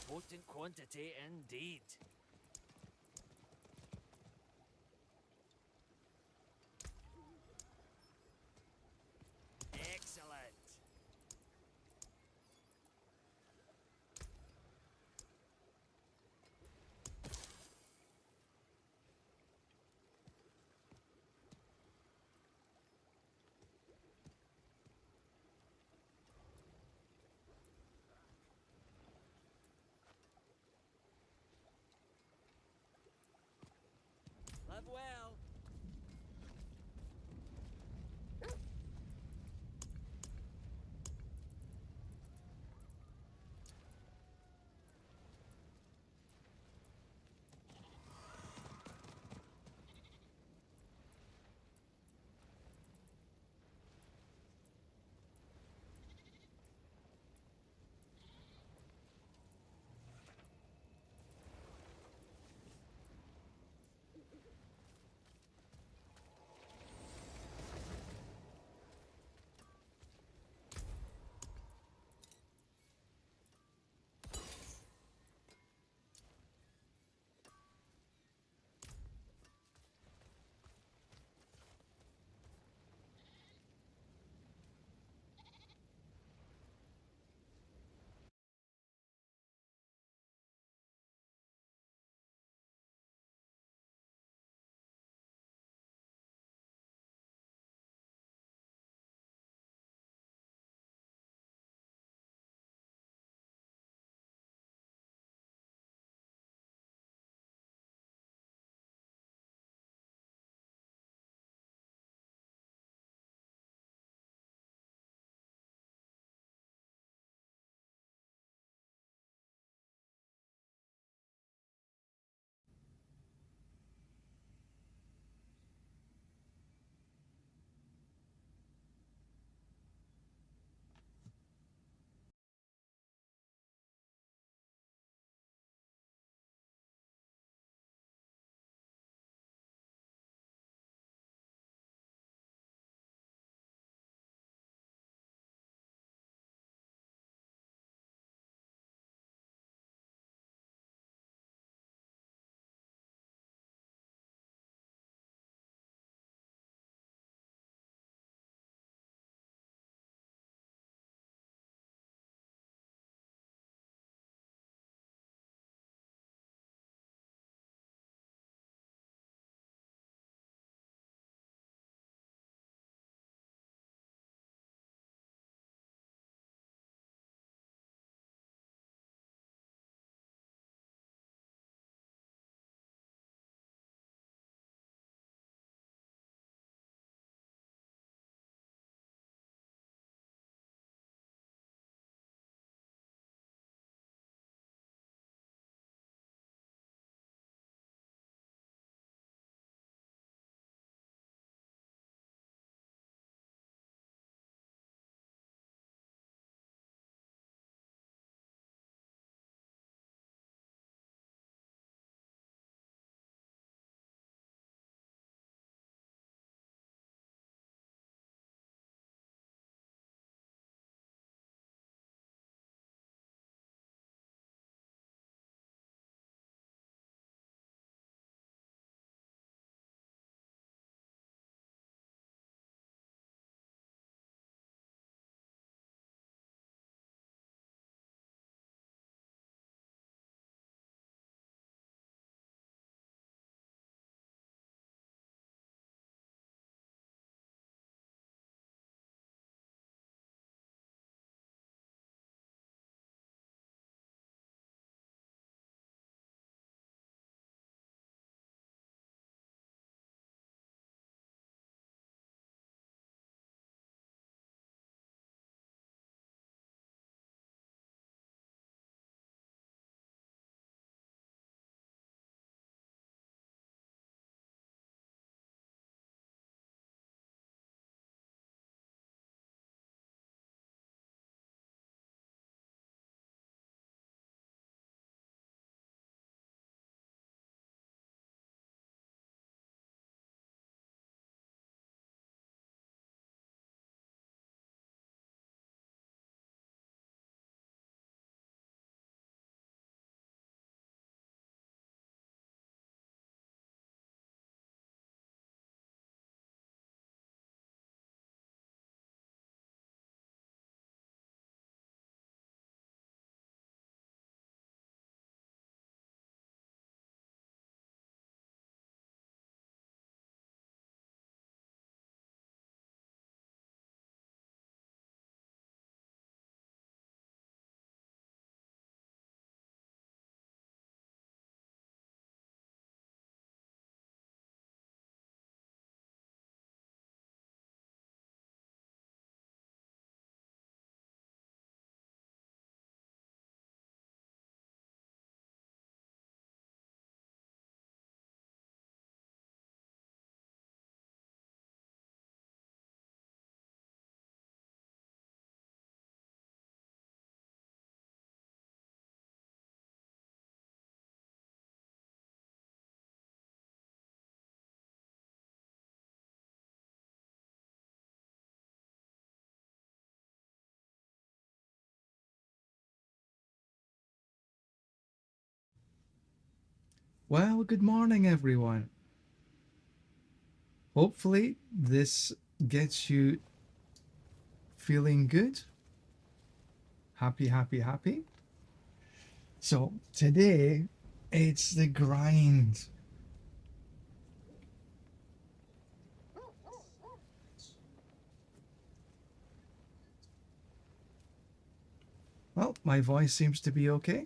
potent quantity indeed. Excellent. Well, good morning, everyone. Hopefully, this gets you feeling good. Happy, happy, happy. So, today, it's the grind. Well, my voice seems to be okay.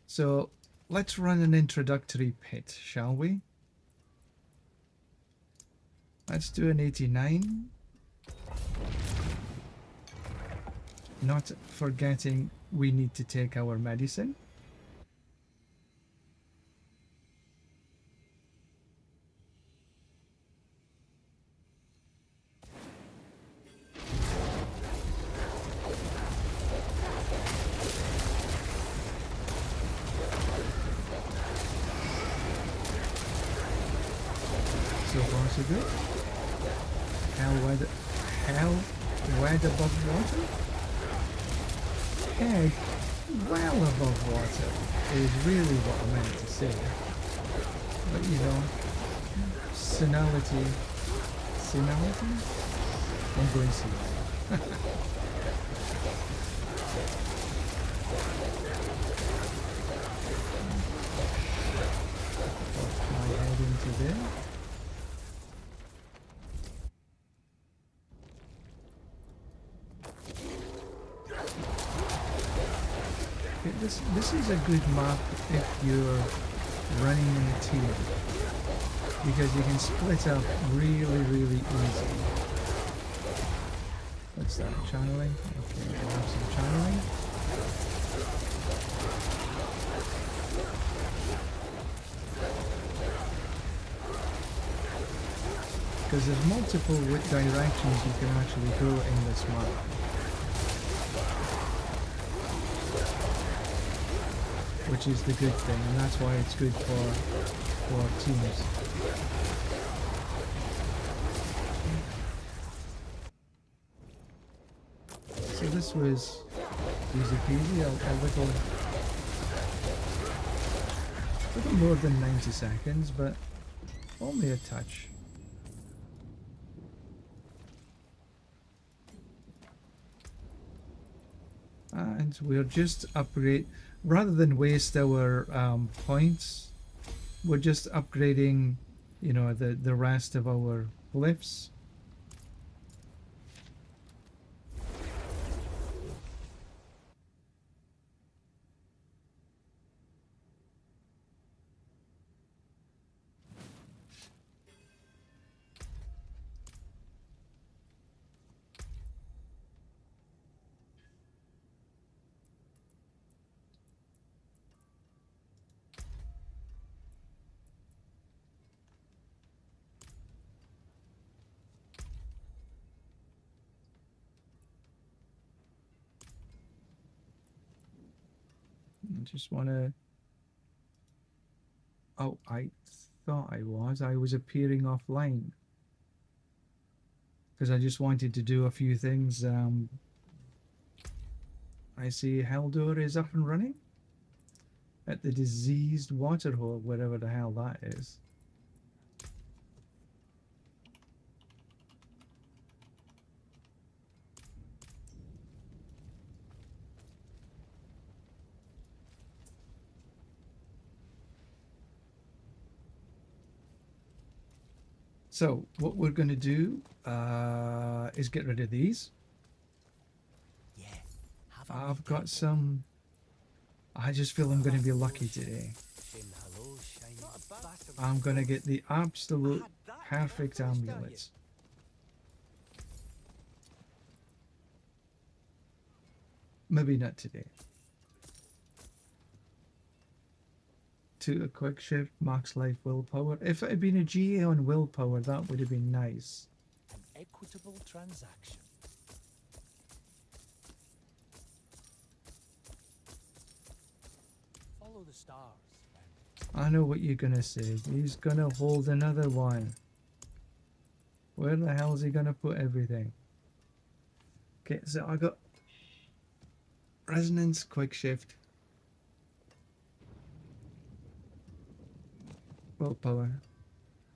So, let's run an introductory pit, shall we? Let's do an 89. Not forgetting we need to take our medicine. So far, so good. Hell wed above water? Head well above water is really what I meant to say. But you know, senility, I'm going to see. Put my head into there. This is a good map if you're running in a team, because you can split up really easy. What's that? Channeling? Okay, we'll have some channeling. Because there's multiple directions you can actually go in this map. Which is the good thing, and that's why it's good for teams. So this was easy peasy, a little more than 90 seconds, but only a touch. And we'll just upgrade, rather than waste our points, we're just upgrading, you know, the rest of our glyphs. I just want to... Oh, I thought I was appearing offline. Because I just wanted to do a few things. I see Haldor is up and running at the diseased waterhole, wherever the hell that is. So what we're going to do is get rid of these. Yeah. I've got some... I just feel I'm going to be lucky today. I'm going to get the absolute perfect amulets. Maybe not today. To a quick shift, max life willpower. If it had been a GA on willpower, that would have been nice. An equitable transaction. Follow the stars. I know what you're gonna say. He's gonna hold another one. Where the hell is he gonna put everything? Okay, so I got resonance, quick shift. Willpower.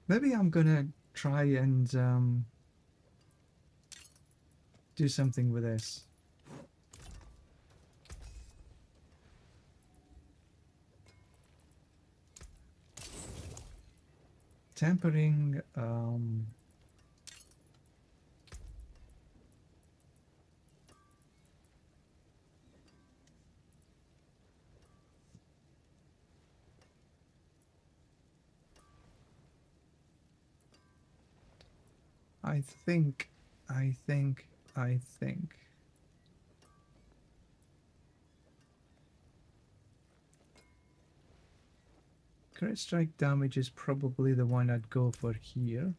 Maybe I'm gonna try and do something with this. Tempering, I think. Crit strike damage is probably the one I'd go for here.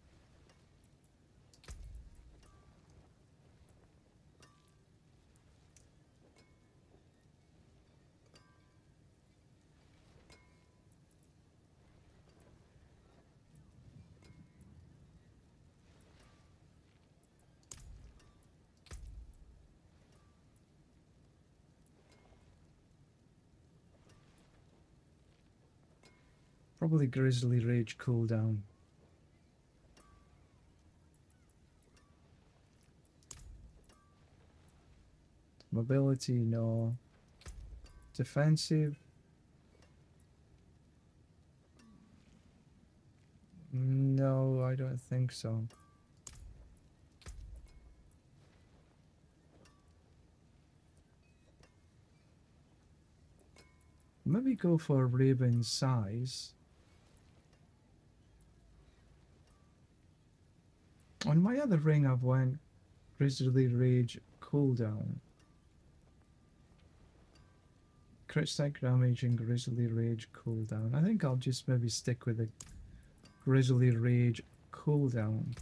Probably Grizzly Rage cooldown. Mobility, no. Defensive. No, I don't think so. Maybe go for Raven size. On my other ring I've went Grizzly Rage cooldown. Crit strike damage and Grizzly Rage cooldown. I think I'll just maybe stick with the Grizzly Rage cooldown.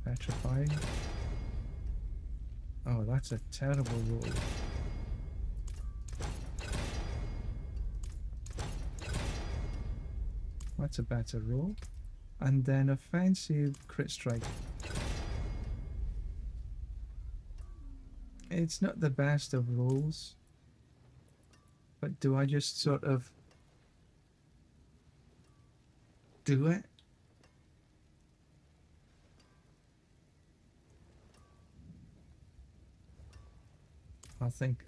Petrifying. Oh, that's a terrible roll. That's a better roll. And then offensive crit strike. It's not the best of rolls. But do I just sort of do it? I think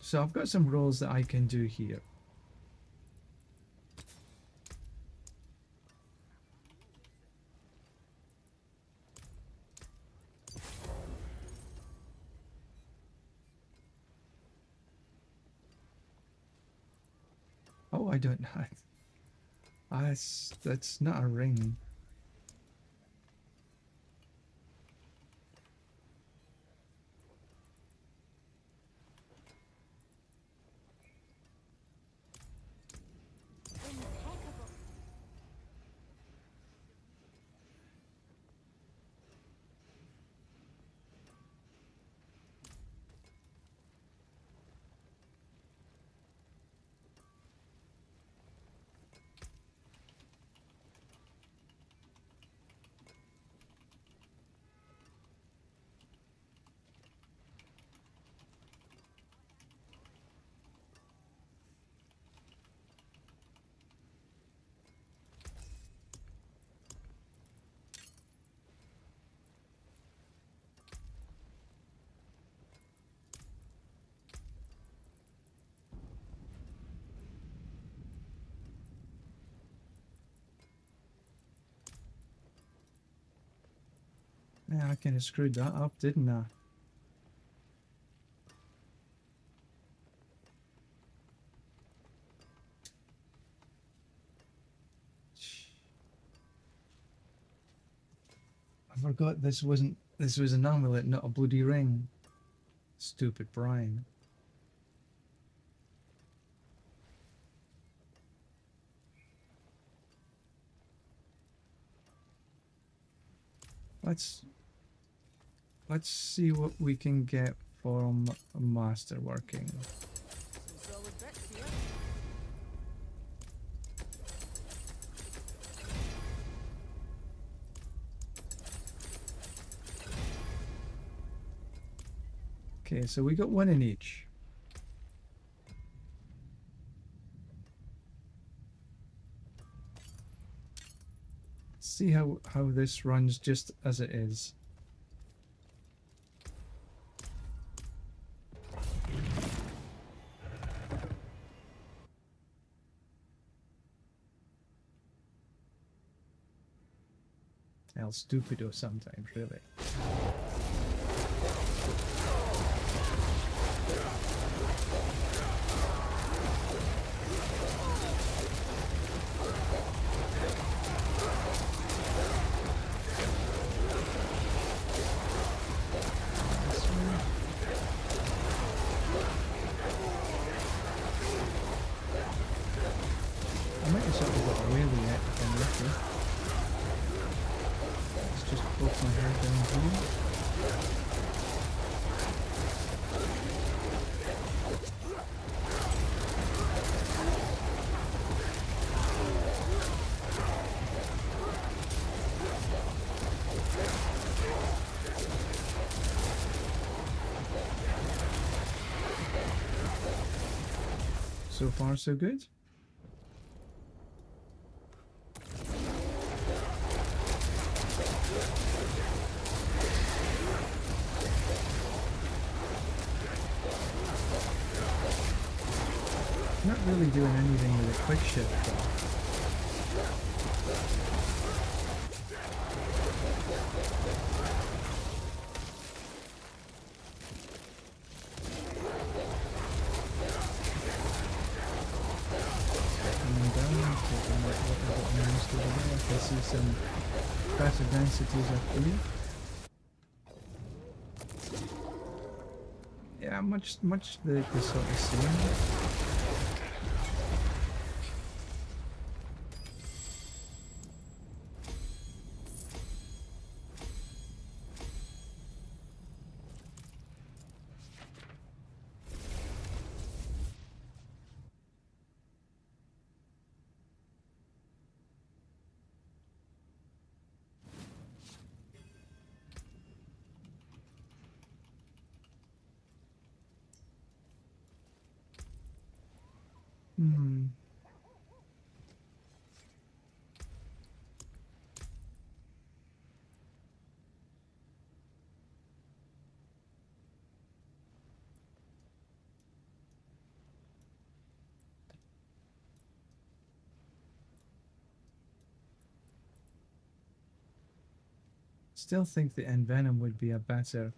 so I've got some rolls that I can do here. Oh, I don't know. That's not a ring. Yeah, I kind of screwed that up, didn't I? I forgot this was an amulet, not a bloody ring. Stupid Brian. Let's see what we can get from masterworking. Some solid bits here. Okay, so we got one in each. See how this runs just as it is. El stupido sometimes, really. I might have sort of got away with it if I'm lucky. Let's just poke my head down here. So far, so good. Not really doing anything with a quick shift though. Coming down, taking out what needs to be there. I can see some faster densities up here. Yeah, much the sort of same. Hmm. Still think the Envenom would be a better.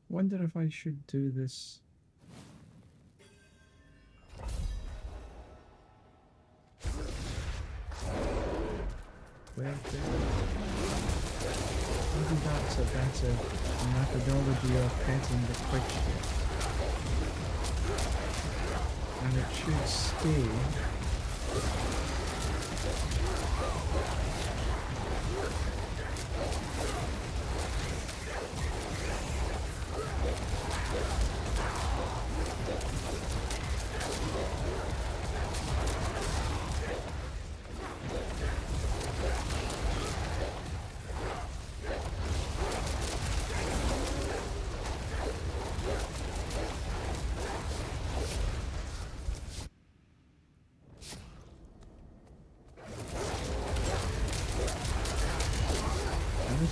Wonder if I should do this. Where maybe that's a better methodology of getting the quick shift. And it should stay.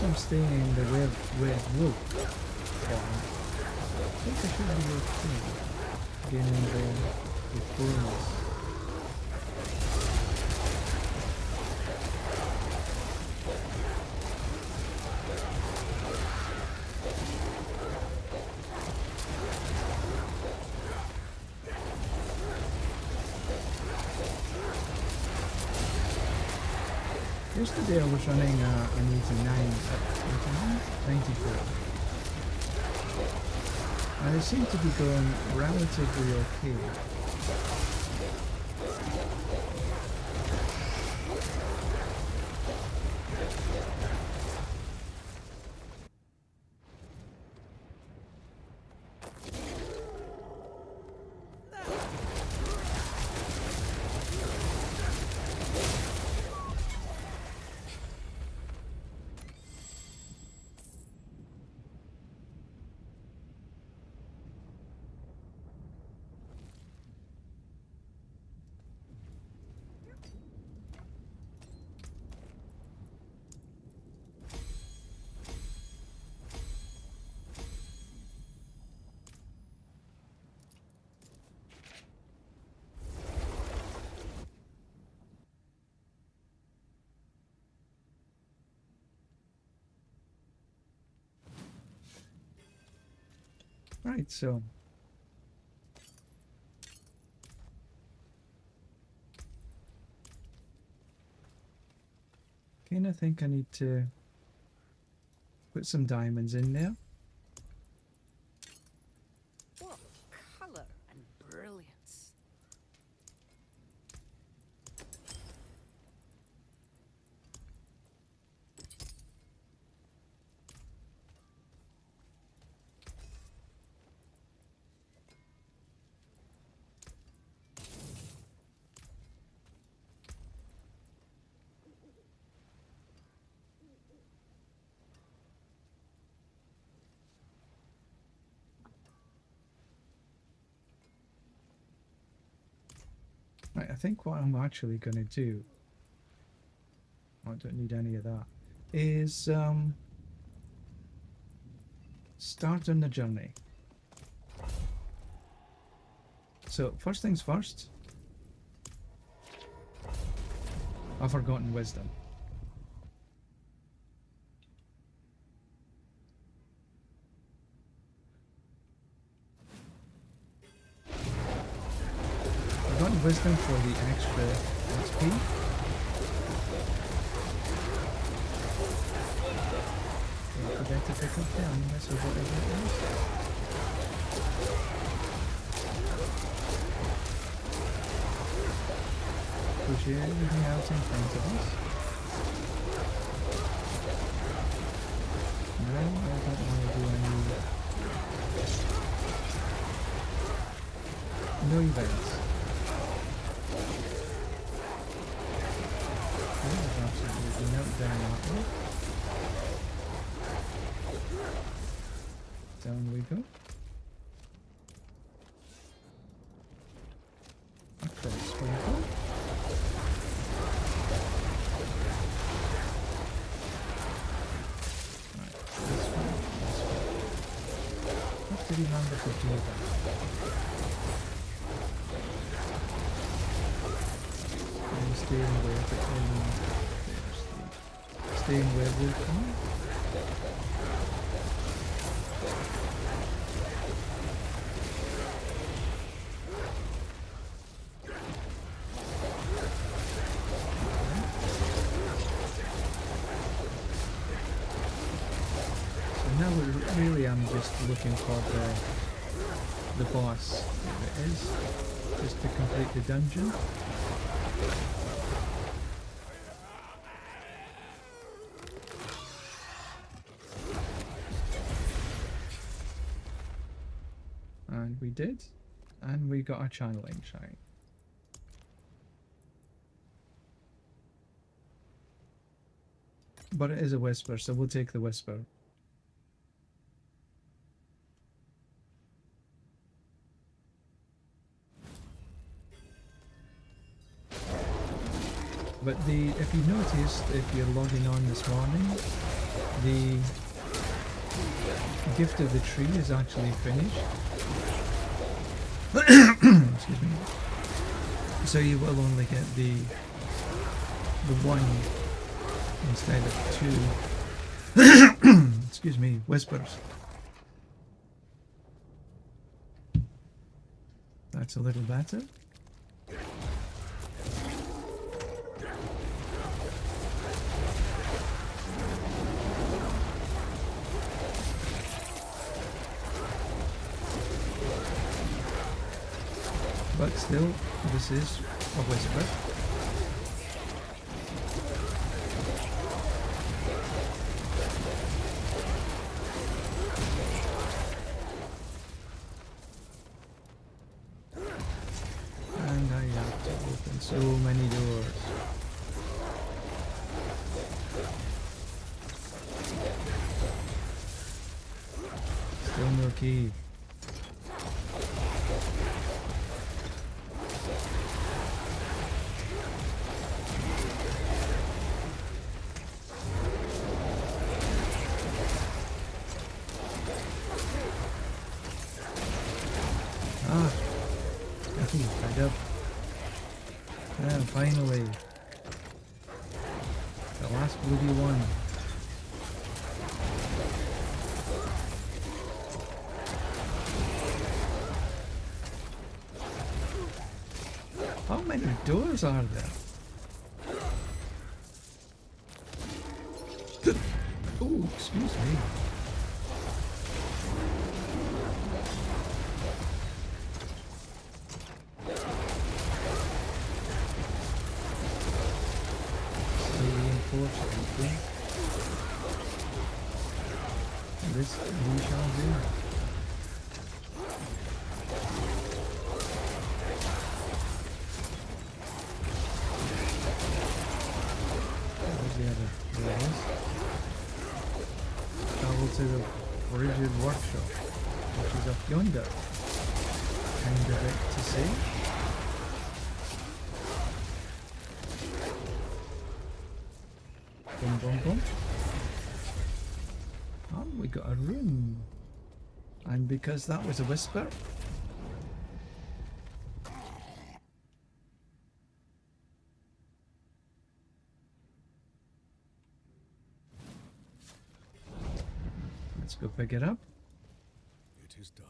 I'm staying in the red wolf form. I think I should be okay. Getting the fullness. Yesterday I was running an 89, 94. And it seemed to be going relatively okay. Right, so I think I need to put some diamonds in there. What color and brilliance. Right, I think what I'm actually going to do, I don't need any of that, is start on the journey. So first things first, I've forgotten wisdom. Forgotten wisdom for the extra XP. Don't forget to pick up the amulet or whatever it is. Push everything out in front of us. No, I don't want to do any... No events. Absolutely note down that one. Down we go. Across we go. Right, this one. What did he remember to do that? And steering wheel between. Staying where we're going. So now really I'm just looking for the boss, if it is, just to complete the dungeon. And we did, and we got a channeling shine. But it is a whisper, so we'll take the whisper. But if you noticed, if you're logging on this morning, the gift of the tree is actually finished. Excuse me. So you will only get the one instead of two. Excuse me, whispers. That's a little better. But still, this is a whisper. And I have to open so many doors. Still no key. And finally, the last bloody one. How many doors are there? Oh, excuse me. This we shall do. Where's the other? There it is. Travel to the rigid workshop, which is up yonder. Kind of it to see. Boom, boom, boom. Oh, we got a room. And because that was a whisper. Let's go pick it up. It is done.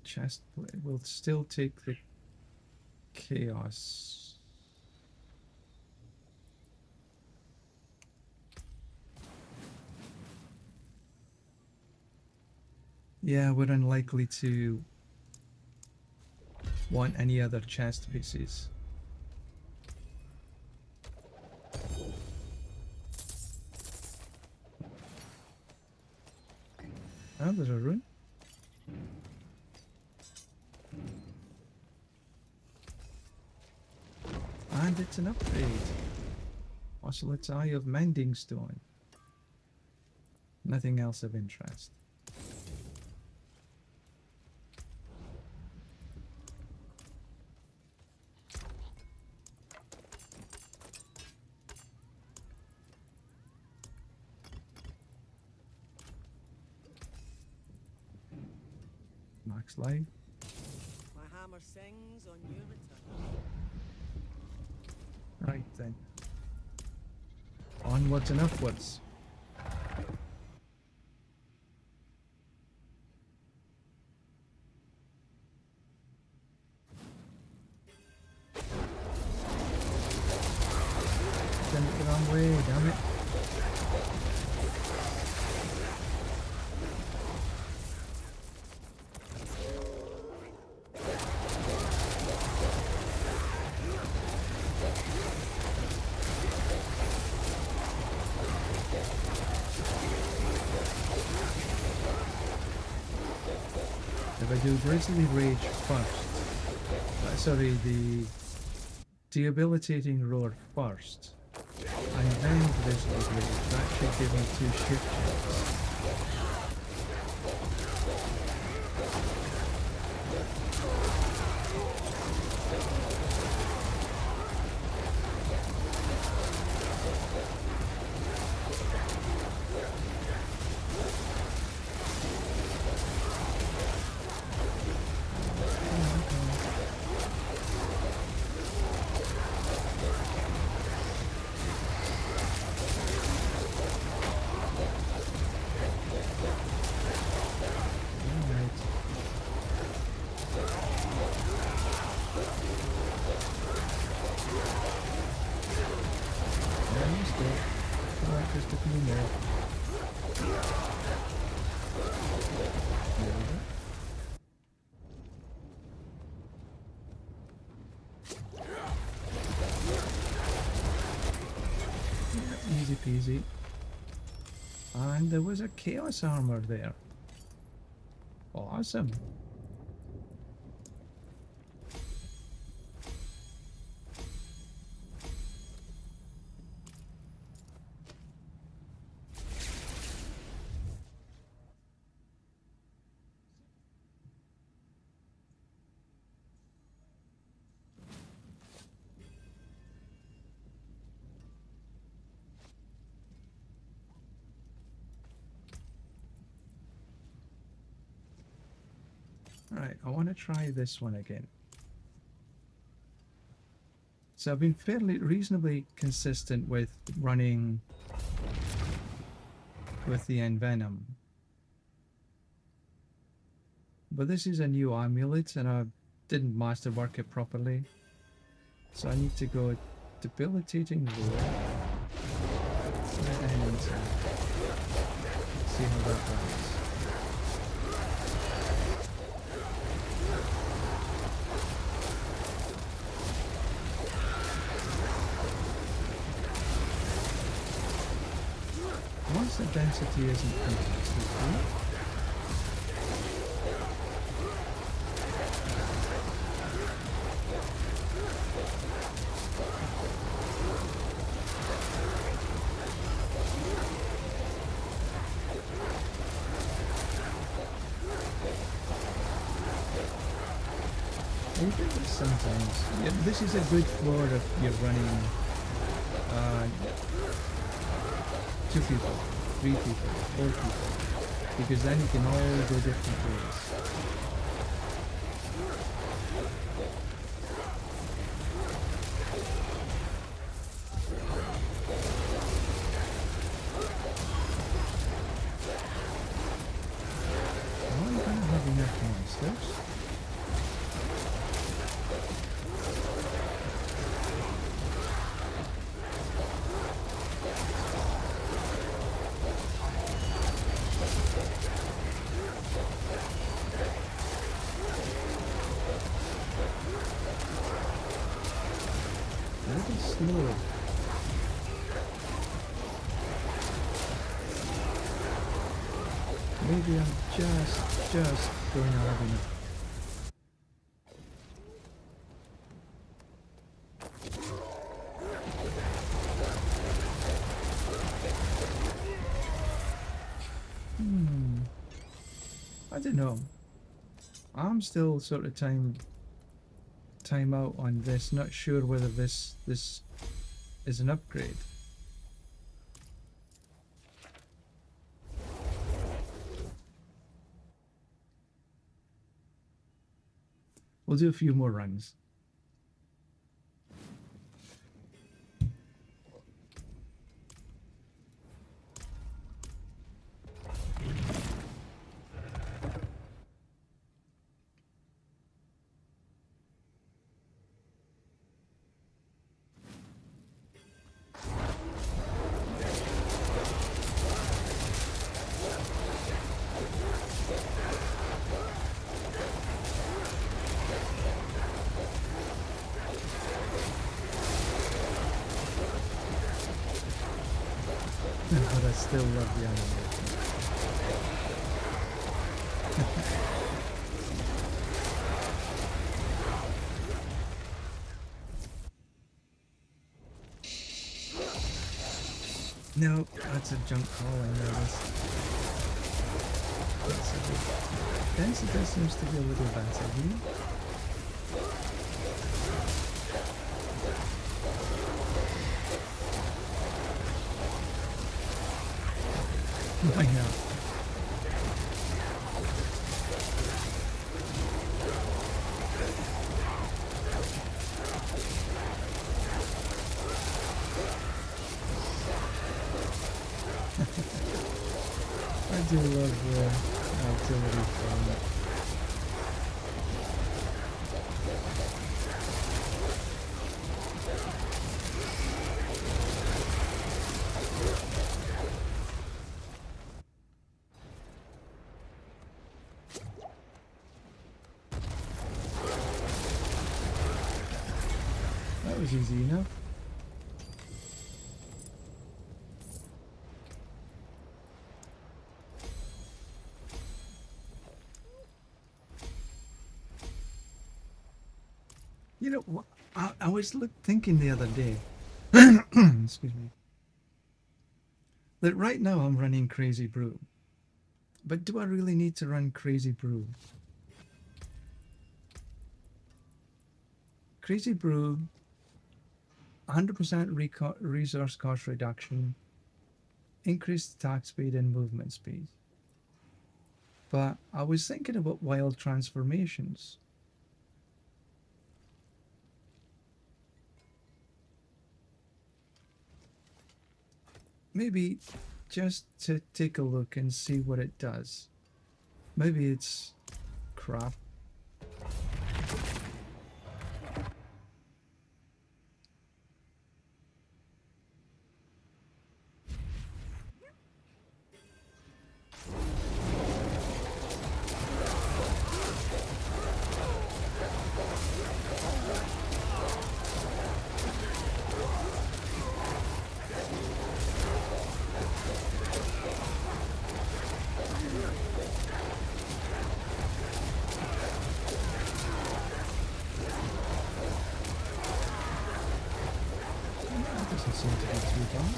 Chest plate. We'll still take the chaos. Yeah, we're unlikely to want any other chest pieces. Oh, there's a rune. And it's an upgrade. Ocelot's Eye of Mending Stone. Nothing else of interest. Max life. My hammer sings on your return. Right then. Onwards and upwards. Send it the wrong way, damn it. If I do Grizzly Rage first, sorry, the Debilitating Roar first, and then Grizzly Rage, that should give me 2 shift checks. Easy peasy. And there was a chaos armor there. Awesome. Alright, I want to try this one again. So I've been fairly reasonably consistent with running with the Envenom. But this is a new amulet and I didn't masterwork it properly. So I need to go debilitating roar. And see how that runs. Once the density isn't completely full, I do this sometimes. Yeah, this is a good floor if you're running 2 people, 3 people, 4 people, because then you can all go different ways. Am I gonna have enough monsters? Slow. Maybe I'm just going out of enough. I don't know. I'm still sort of time out on this, not sure whether this is an upgrade. We'll do a few more runs. But I still love the animation. No, that's a junk call, I know this. Density seems to be a little better here. Why not? I do love the artillery from That was easy enough. You know, I was thinking the other day, excuse me, that right now I'm running Crazy Brew. But do I really need to run Crazy Brew? Crazy Brew, 100% resource cost reduction, increased attack speed and movement speed. But I was thinking about wild transformations. Maybe just to take a look and see what it does. Maybe it's crap. Doesn't seem to be too bad.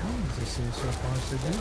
How does this say so far so good?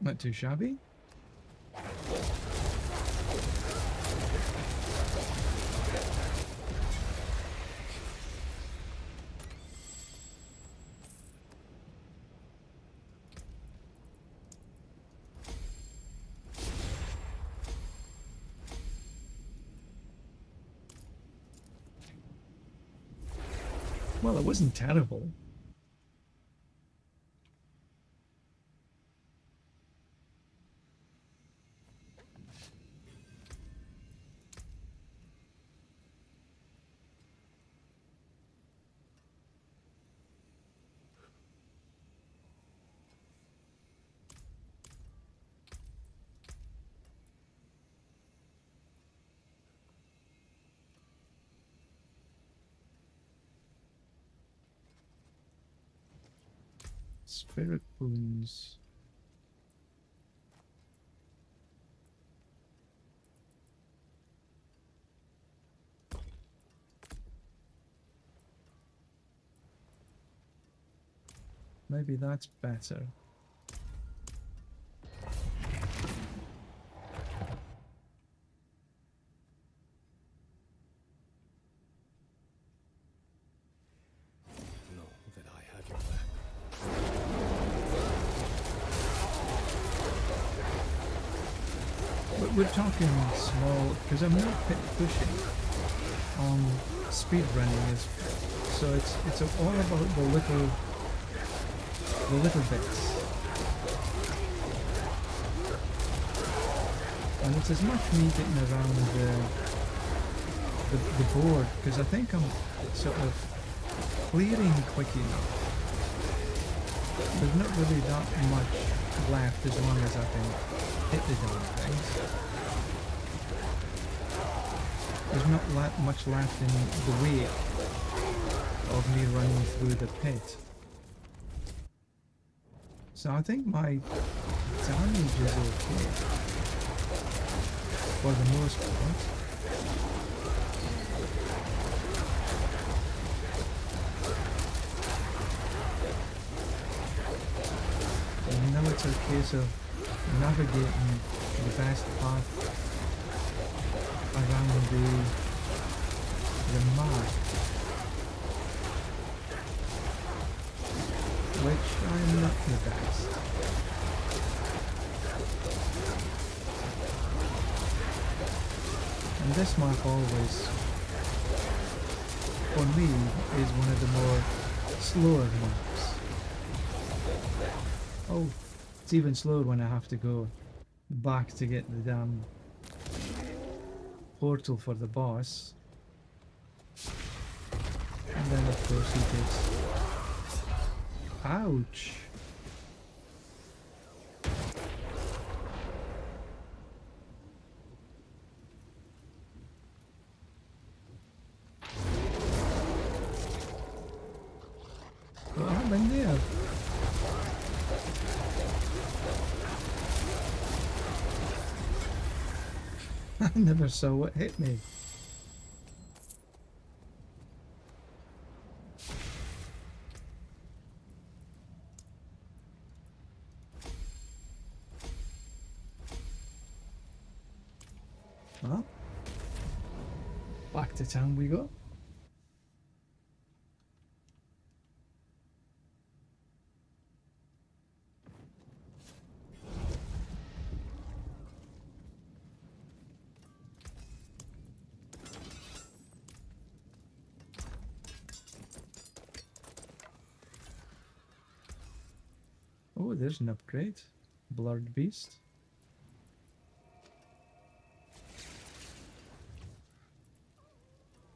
Not too shabby. Well, it wasn't terrible. Spirit boons. Maybe that's better. Know that I have your back. But we're talking small, because I'm not pushing on speed running, so it's all about the little bits. And it's as much me getting around the board, because I think I'm sort of clearing quick enough. There's not really that much left as long as I can hit the damn things. There's not much left in the way of me running through the pit. So I think my damage is okay for the most part. And now it's a case of navigating the best path around the map. which I'm not the best. And this map always, for me, is one of the more slower maps. Oh, it's even slower when I have to go back to get the damn portal for the boss. And then of course he takes... Ouch! What happened there? I never saw what hit me. Well, back to town we go. Oh, there's an upgrade. Blurred Beast.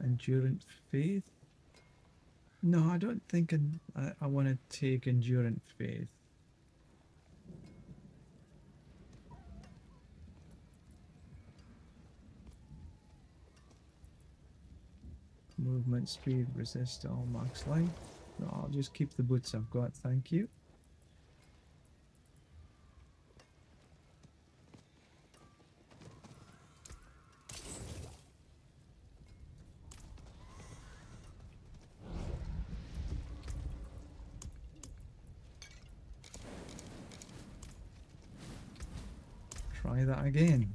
Endurant Faith. No, I don't think I want to take Endurant Faith. Movement speed, resist all max life. No, I'll just keep the boots I've got, thank you. Try that again.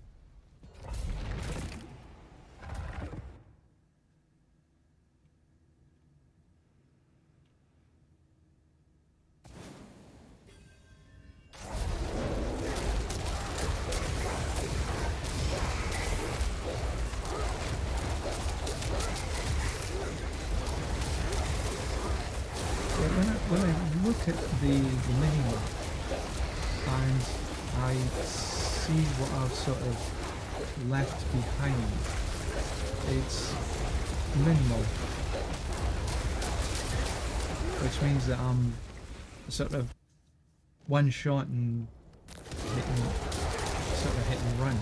When I look at the minimap and I see what I've sort of left behind, it's minimal, which means that I'm sort of one shot and hitting, sort of hit and run.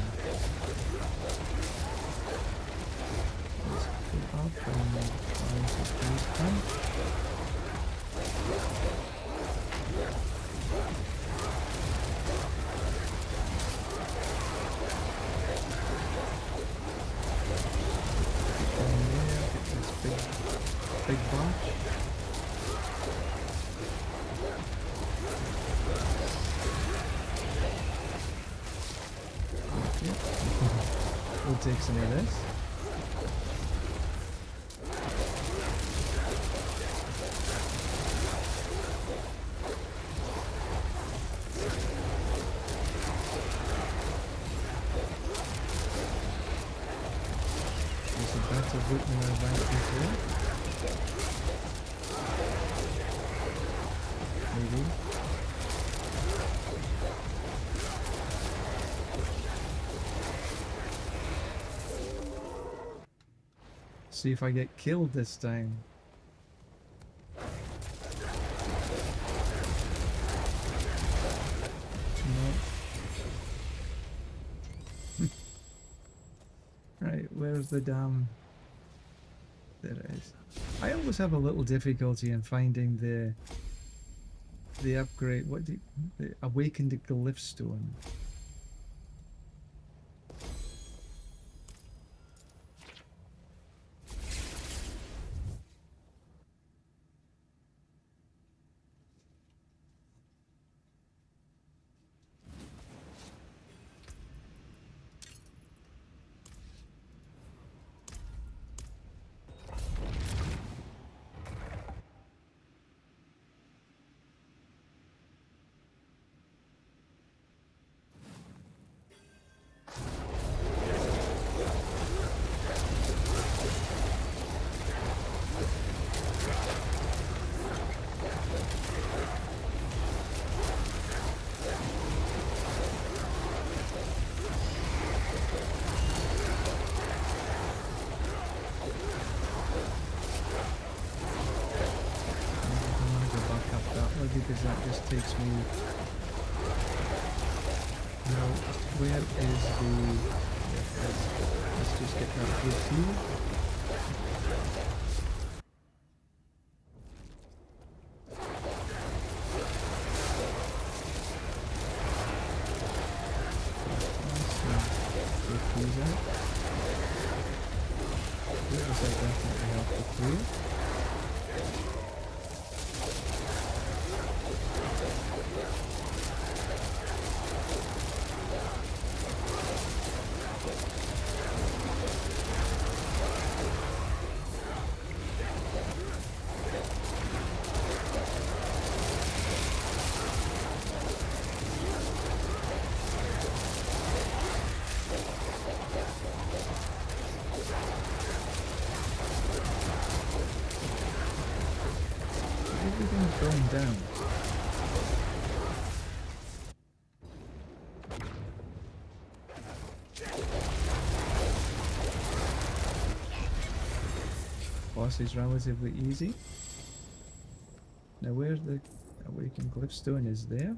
Let's go up and try to freeze punch. Big bunch. Okay. We'll take some of this. There's a better route than I went before. Maybe. See if I get killed this time. No. Right, where's the damn... There it is. I always have a little difficulty in finding the upgrade, the awakened glyphstone. takes me. Now, where is the? Yeah, let's just get that good here. These out. Where is that definitely help to clear? Everything's going down. Boss is relatively easy. Now where's the awakened glyphstone is there?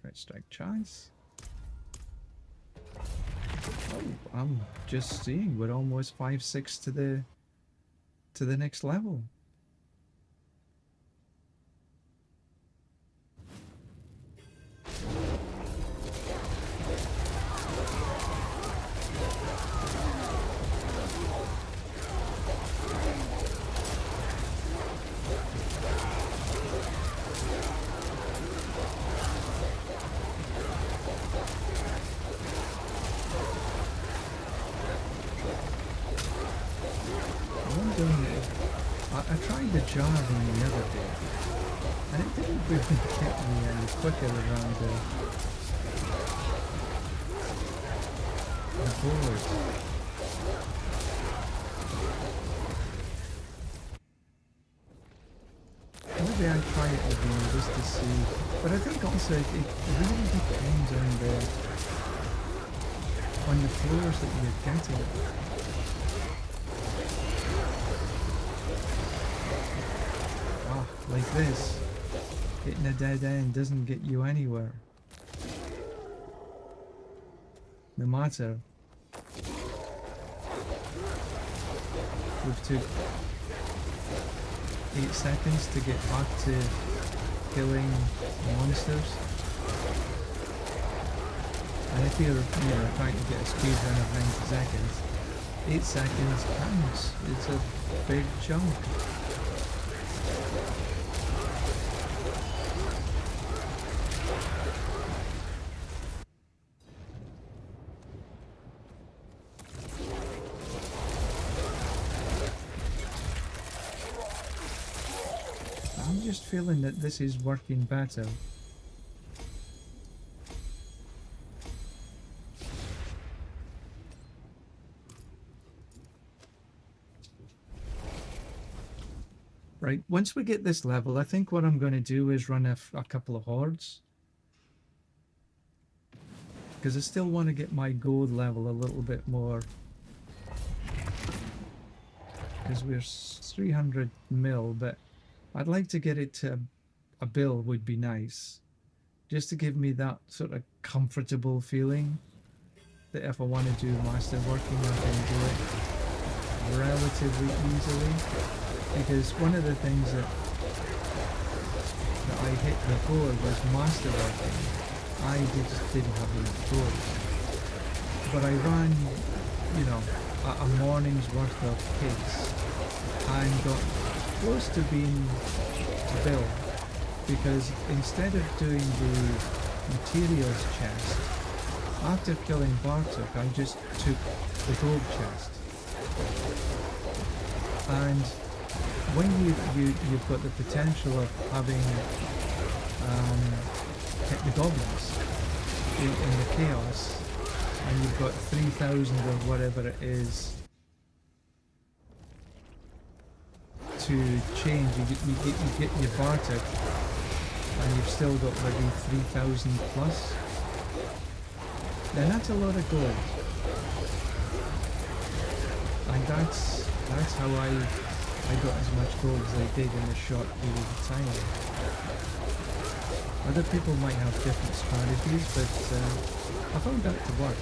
Great strike chance. Oh, I'm just seeing we're almost 5-6 to the next level. I tried the jarring the other day, and it didn't really get me any quicker around the board. Maybe I try it again just to see, but I think also it really depends on the floors that you're getting. Like this, hitting a dead end doesn't get you anywhere. No matter. We've took 8 seconds to get back to killing monsters. And if you're trying to get a speed run of 90 seconds, 8 seconds counts. It's a big chunk. I'm just feeling that this is working better. Right, once we get this level, I think what I'm going to do is run a couple of hordes. Because I still want to get my gold level a little bit more. Because we're 300 mil, but I'd like to get it to a bill would be nice. Just to give me that sort of comfortable feeling that if I want to do master working, I can do it relatively easily. Because one of the things that I hit before was master working. I just didn't have enough gold. But I ran, a morning's worth of pace and got close to being built, because instead of doing the materials chest, after killing Bartok, I just took the gold chest. And when you've got the potential of having hit the goblins in the chaos, and you've got 3,000 or whatever it is to change, you get your bartered, and you've still got maybe 3,000 plus. Then that's a lot of gold, and that's how I got as much gold as I did in a short period of time. Other people might have different strategies, but I found that to work.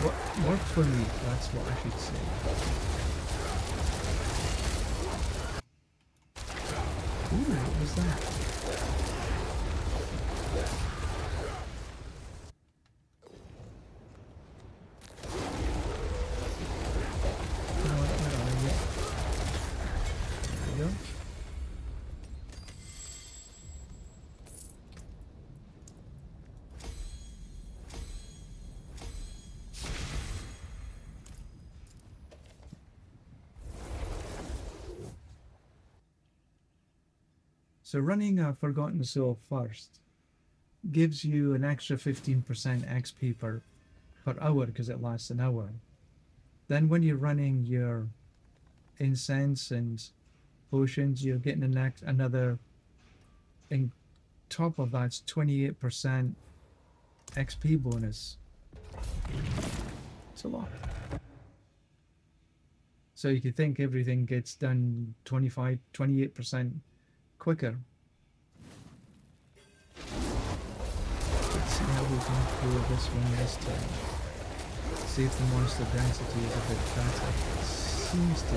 What worked for me, that's what I should say. Ooh, what was that? Where are you? There we go. So running a Forgotten Soul first gives you an extra 15% XP per hour because it lasts an hour. Then when you're running your incense and potions, you're getting another, in top of that's 28% XP bonus. It's a lot. So you could think everything gets done 28% quicker. Let's see how we can pull this one this time. See if the monster density is a bit better. It seems to be.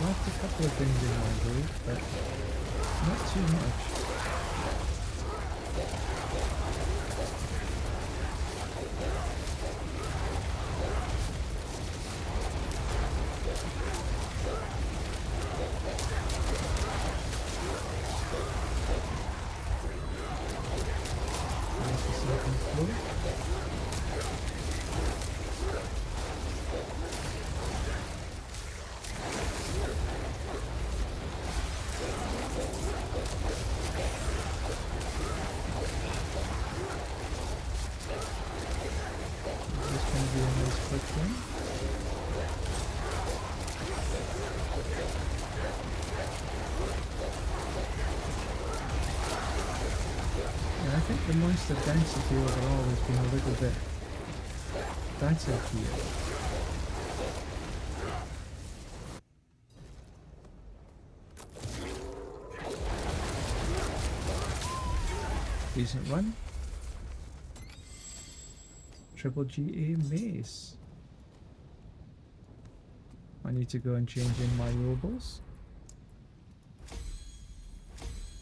Left a couple of things in my group, but not too much. The monster density overall has been a little bit better here. Decent run. Triple GA mace. I need to go and change in my robles.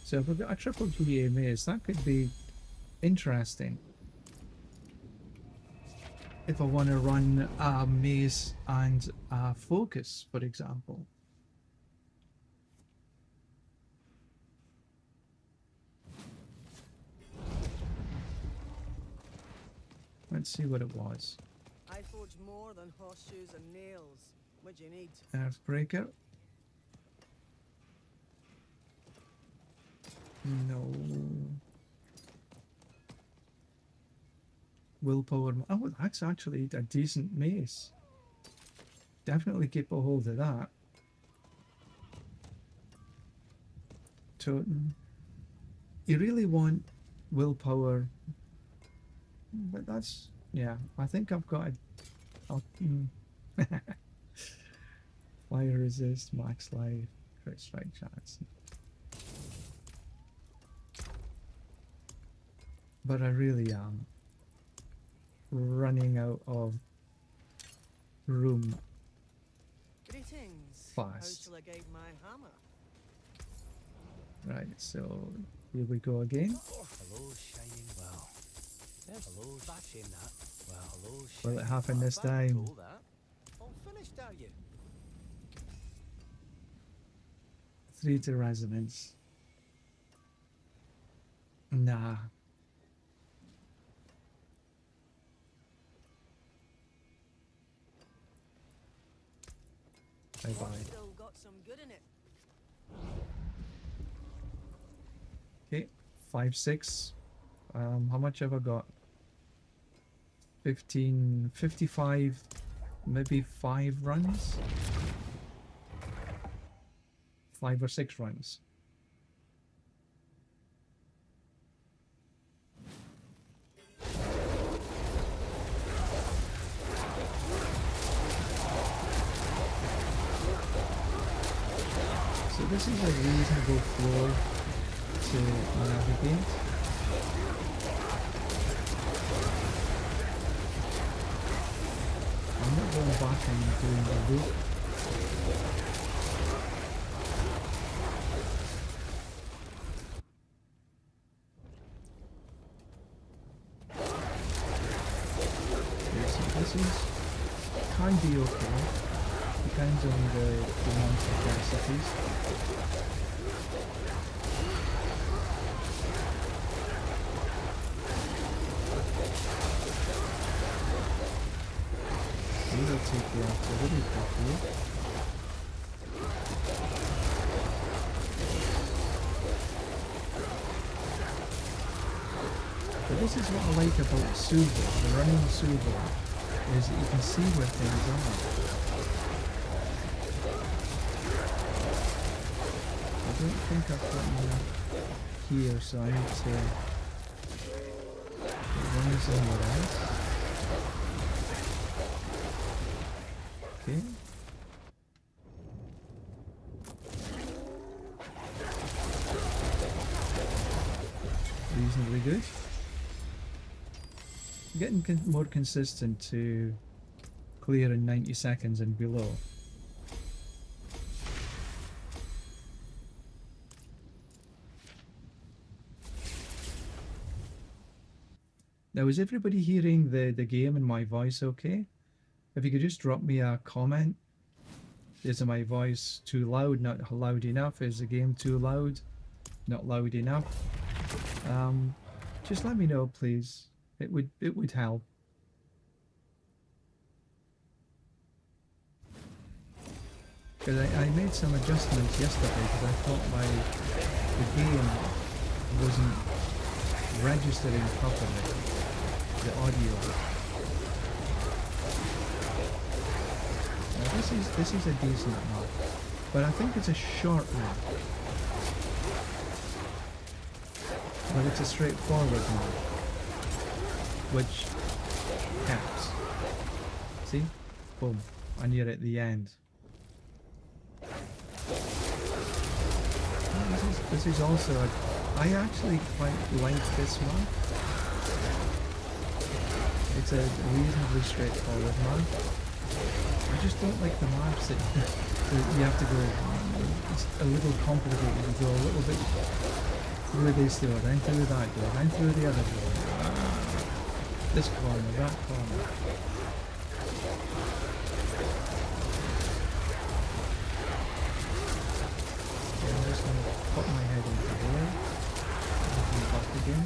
So if we've got a triple GA mace, that could be interesting. If I want to run a mace and a focus, for example. Let's see what it was. I forge more than horseshoes and nails. What do you need? Earthbreaker. No. Willpower. Oh, that's actually a decent mace. Definitely keep a hold of that. Totem. You really want willpower, but that's, yeah, I think I've got fire resist, max life, crit strike chance. But I really am running out of room. Greetings. Fast. How shall I guide my hammer? Right, so here we go again. Oh, hello, shining well. Yes, hello, bashing that. Well, hello, Will shining it happen well. this Thank time? you, that. All finished, are you? 3 to resonance. Nah. Bye bye. Still got some good in it. Okay, 5, 6. How much have I got? 15, 55, maybe 5 runs? 5 or 6 runs. So this is a reasonable floor to navigate. I'm not going back and doing the loop. Okay, so this is can be okay. Depends on the amount of densities. We will take the activity quickly. But this is what I like about Suvo, the running Suvo, is that you can see where things are. I don't think I've got enough here, so I need to run somewhere else. Okay. Reasonably good. Getting more consistent to clear in 90 seconds and below. Now, is everybody hearing the game and my voice okay? If you could just drop me a comment. Is my voice too loud, not loud enough? Is the game too loud, not loud enough? Just let me know, please. It would help. Because I made some adjustments yesterday because I thought the game wasn't registering properly, the audio. Now this is a decent map, but I think it's a short map. But it's a straightforward map, which helps. See? Boom. And you're at the end. This is also I actually quite like this one. It's a reasonably straightforward map. I just don't like the maps that you have to go. It's a little complicated. You go a little bit through this door, then through that door, then through the other door. This corner, that corner. Okay, I'm just going to put my head into there. And back again.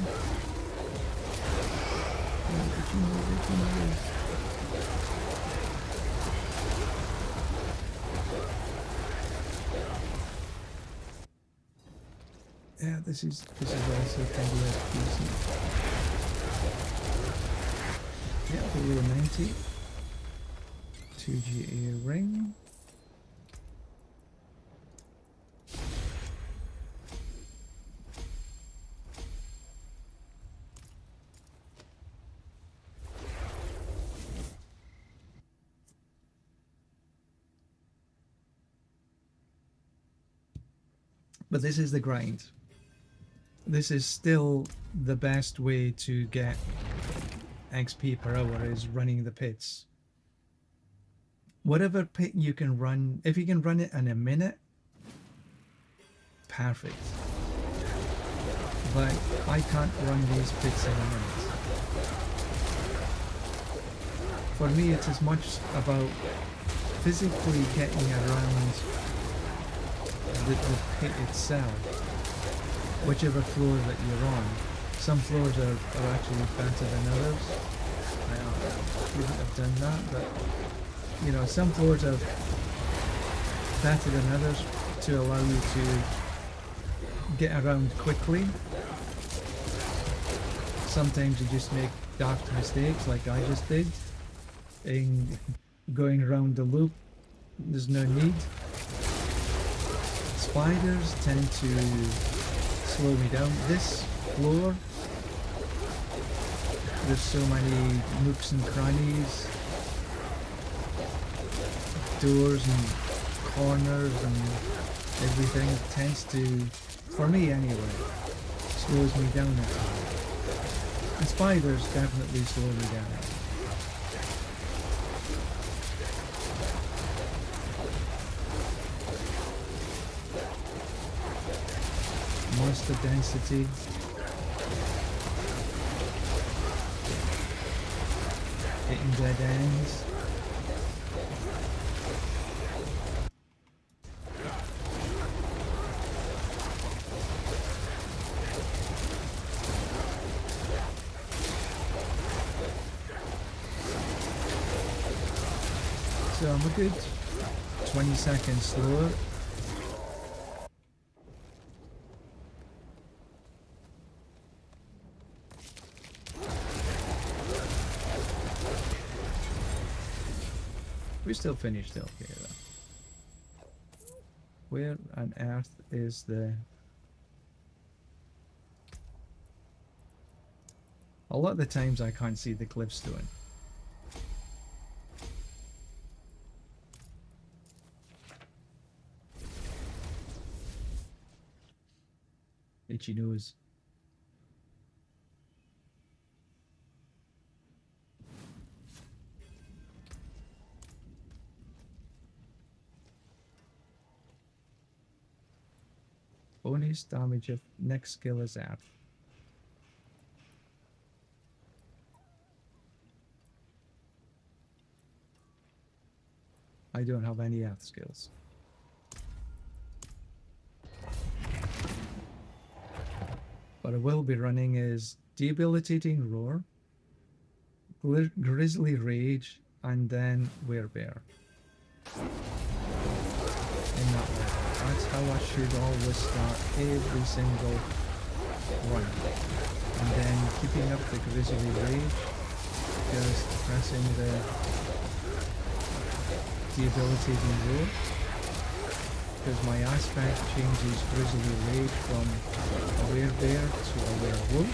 Yeah, this is also kind of decent. Yeah, below 90. 2GA ring. But this is the grind. This is still the best way to get XP per hour is running the pits. Whatever pit you can run, if you can run it in a minute, perfect. But I can't run these pits in a minute. For me, it's as much about physically getting around the pit itself, whichever floor that you're on, Some floors are actually better than others. I wouldn't have done that, but you know, some floors are better than others to allow you to get around quickly. Sometimes you just make daft mistakes like I just did in going around the loop. There's no need. Spiders tend to slow me down. This floor, there's so many nooks and crannies, doors and corners and everything. It tends to, for me anyway, slows me down a bit. And spiders definitely slow me down. Monster density. Hitting dead ends. So I'm a good 20 seconds slower. We still finished okay though. Where on earth is the... A lot of the times I can't see the cliffstone. Itchy nose. Bonus damage if next skill is out. I don't have any earth skills. What I will be running is Debilitating Roar, Grizzly Rage, and then Werebear. In that order. That's how I should always start every single run. And then keeping up the Grizzly Rage, just pressing the Debilitating Roar. Because my aspect changes Grizzly Rage from a Werebear to a Werewolf.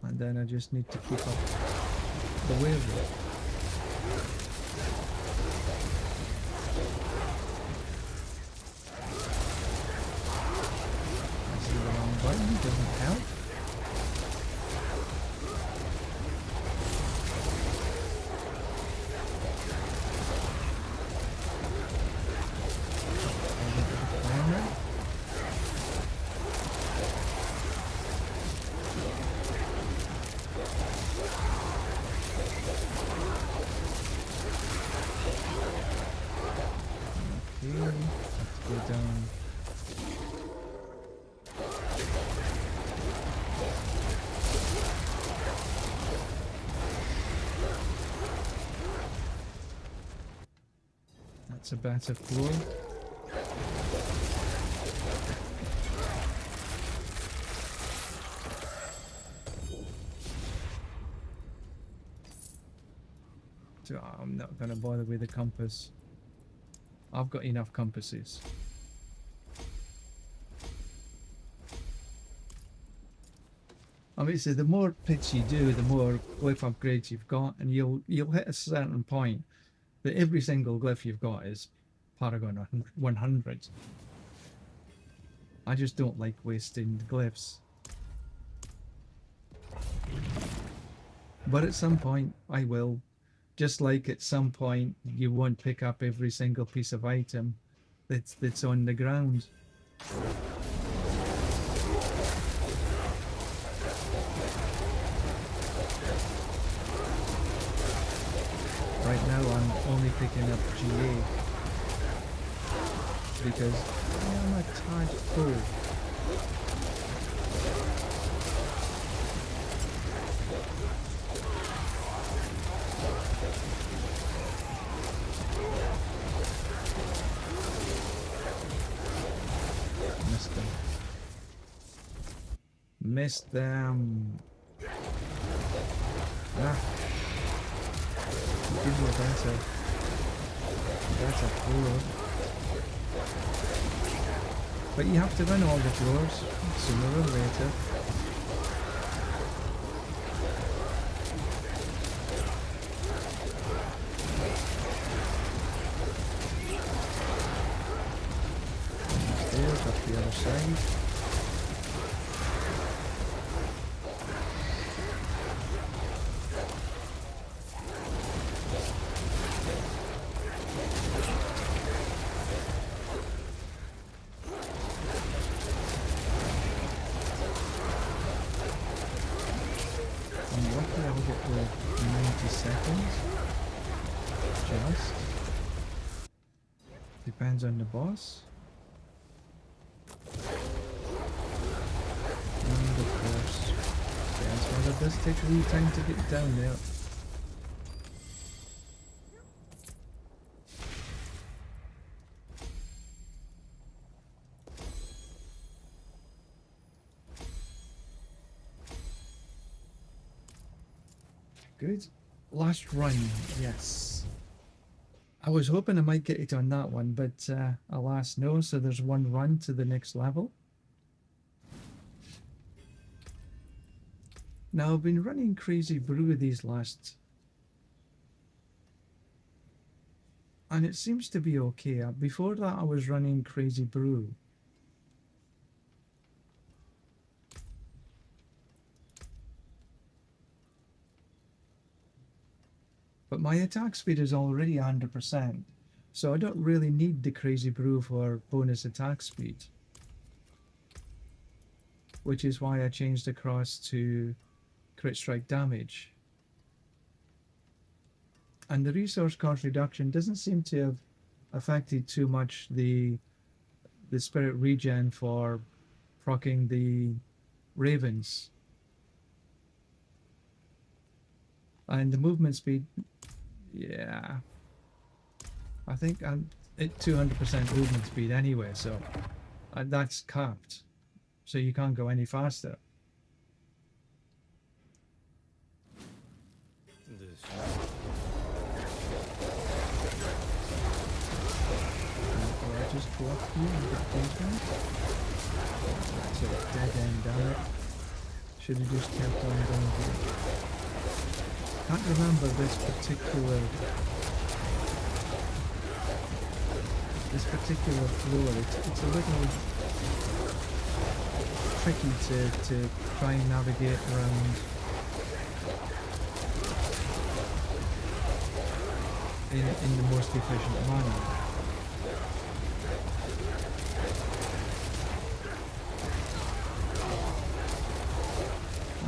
And then I just need to keep up the Werewolf. Button doesn't help. Okay, let's go down. That's a better floor. So I'm not going to bother with the compass. I've got enough compasses. Obviously, the more pits you do, the more glyph upgrades you've got, and you'll hit a certain point that every single glyph you've got is Paragon 100. I just don't like wasting glyphs. But at some point I will. Just like at some point you won't pick up every single piece of item that's on the ground. right now I'm only picking up GA because I am a tad full. Missed them. Missed them. Ah. Give me a better. That's a floor. But you have to win all the floors sooner or later. Stairs up the other side. Depends on the boss. And of course, yes, well, it does take a wee time to get down there. Good. Last run, yes. I was hoping I might get it on that one, but alas no, so there's one run to the next level. Now I've been running Crazy Brew these last... and it seems to be okay. Before that I was running Crazy Brew. But my attack speed is already 100%, so I don't really need the Crazy Brew for bonus attack speed. Which is why I changed across to crit strike damage. And the resource cost reduction doesn't seem to have affected too much the spirit regen for proccing the ravens. And the movement speed, yeah, I think I'm at 200% movement speed anyway, so that's capped, so you can't go any faster. I'll just go up here and get these ones. That's a dead end, damn it. Should have just kept on going here. Can't remember this particular floor. It's a little tricky to try and navigate around in the most efficient manner.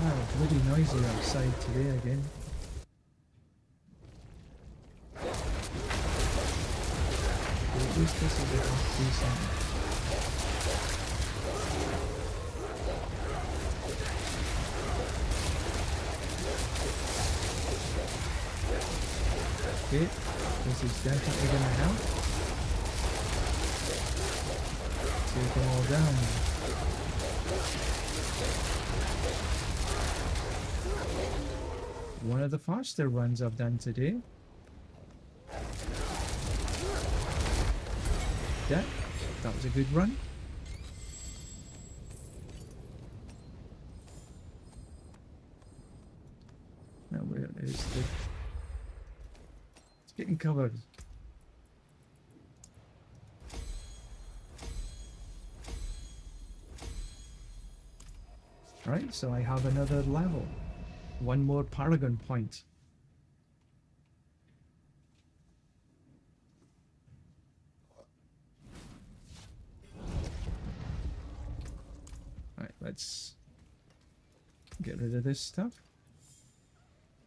Ah, bloody noisy outside today again. At least this is a half decent. Okay, this is definitely going to help. Take them all down. One of the faster runs I've done today. Yeah, that was a good run. Now where is the... It's getting covered. Right, so I have another level. One more Paragon point. Right, let's get rid of this stuff.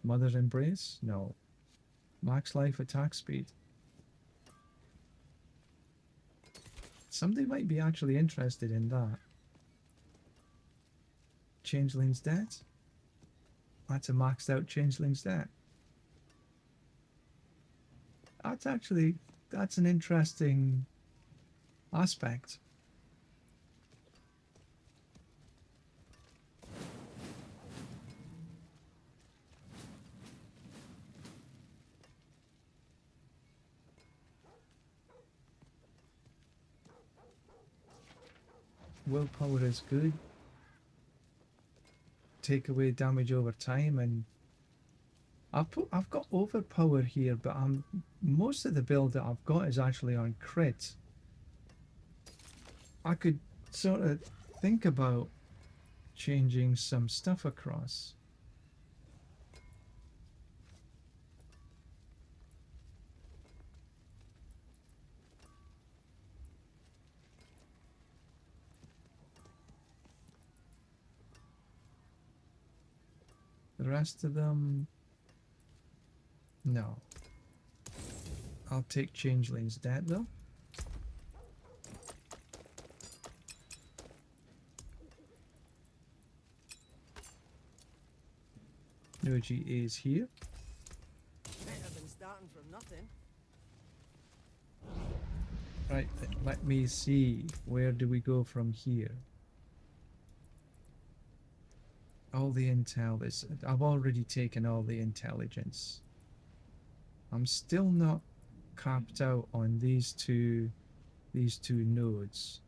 Mother's Embrace? No. Max life attack speed. Somebody might be actually interested in that. Changeling's Debt. That's a maxed out Changeling's Debt. That's an interesting aspect. Willpower is good. Take away damage over time, and I've got overpower here, but most of the build that I've got is actually on crit. I could sort of think about changing some stuff across. The rest of them, no. I'll take Changeling's Debt though. No GAs here. Might have been starting from nothing. Right, let me see. Where do we go from here? All the intel is... I've already taken all the intelligence. I'm still not capped out on these two nodes.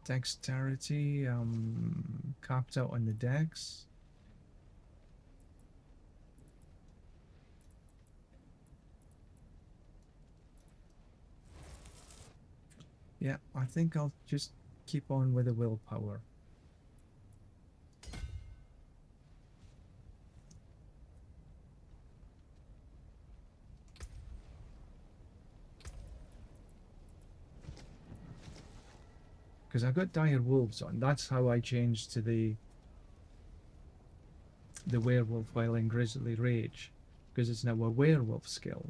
Dexterity, capped out on the dex. Yeah, I think I'll just keep on with the willpower. Because I've got dire wolves on. That's how I changed to the werewolf while in Grizzly Rage. Because it's now a werewolf skill.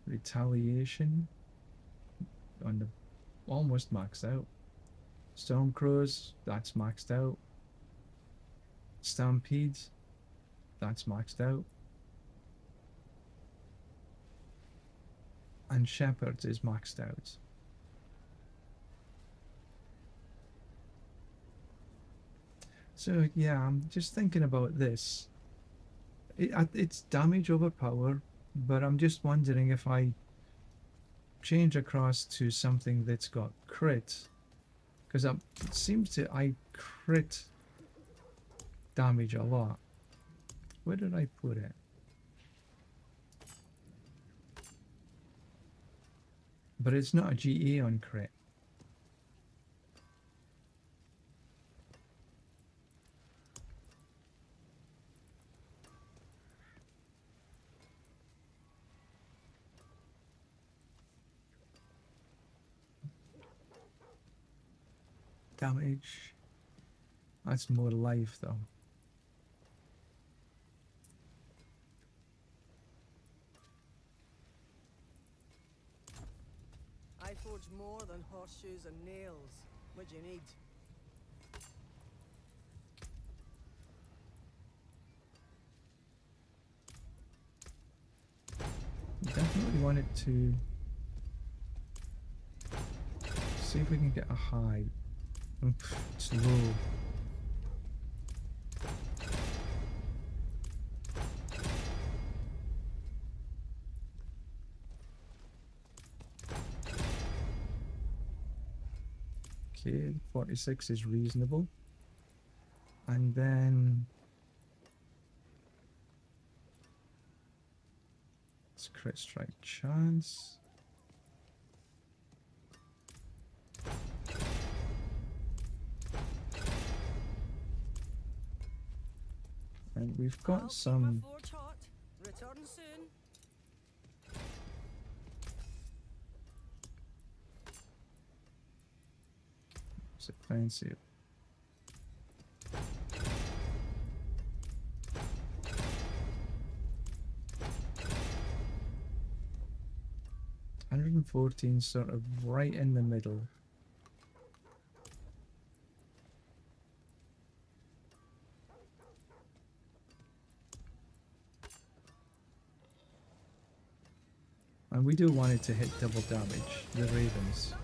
Retaliation on the almost maxed out. Stormcrows, that's maxed out. Stampedes, that's maxed out. And Shepherds is maxed out. So yeah, I'm just thinking about this. It's damage over power, but I'm just wondering if I change across to something that's got crit, because it seems to I crit damage a lot. Where did I put it? But it's not a GA on crit. Damage. That's more life though. I forge more than horseshoes and nails. What do you need? Definitely want it to see if we can get a high. It's low. Okay, 46 is reasonable. And then it's crit strike chance. And we've got some Forge hot. defensive. $114, sort of right in the middle. And we do want it to hit double damage, the ravens.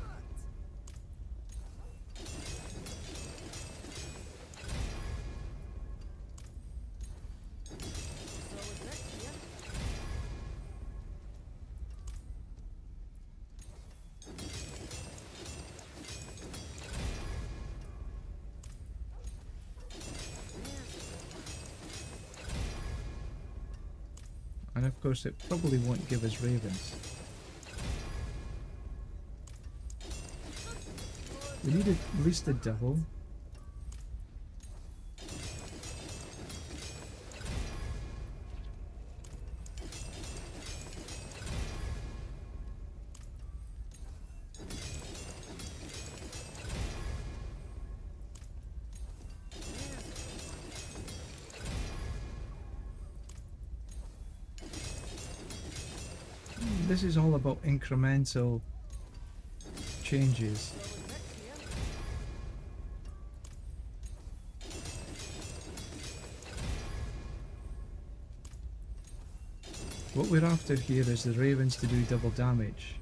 And of course it probably won't give us ravens. We need at least a double. This is all about incremental changes. What we're after here is the ravens to do double damage.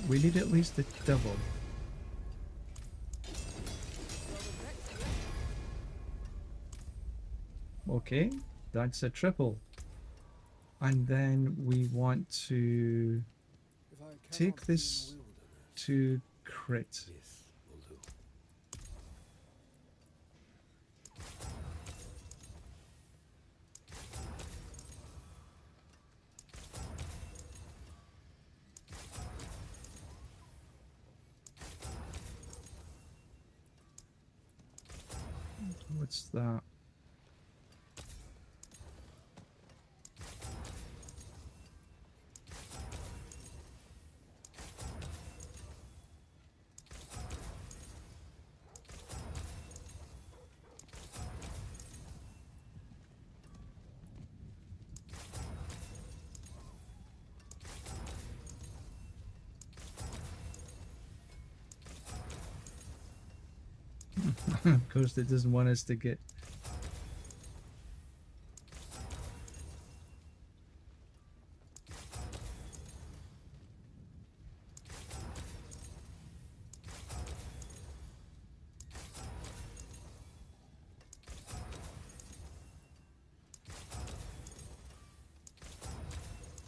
We need at least a double. Okay, that's a triple. And then we want to If I cannot take be in this the wilderness, to crit. this will do. What's that? Of course, it doesn't want us to get.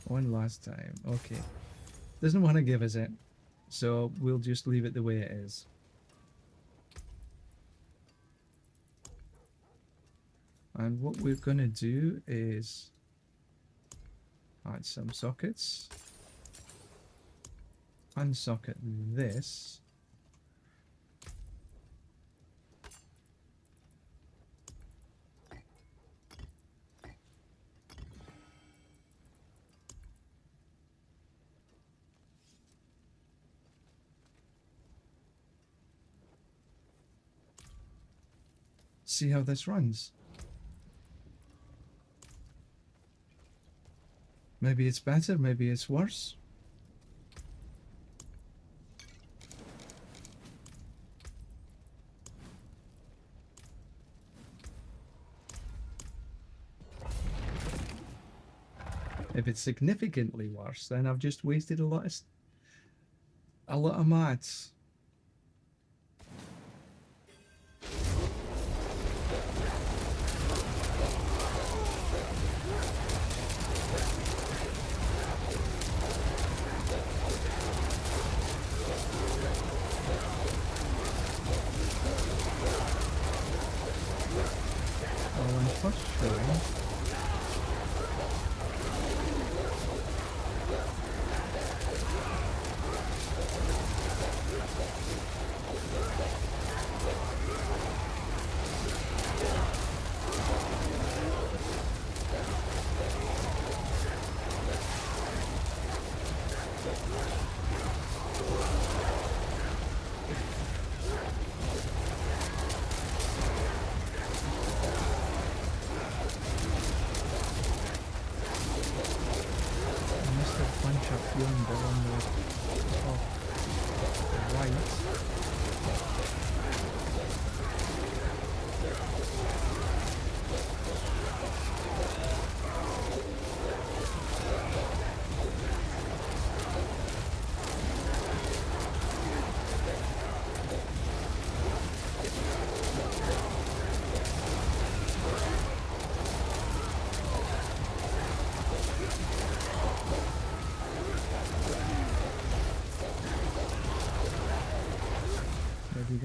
One last time. Okay. Doesn't want to give us it, so we'll just leave it the way it is. And what we're going to do is add some sockets, unsocket this, see how this runs. Maybe it's better, maybe it's worse. If it's significantly worse, then I've just wasted a lot of mats.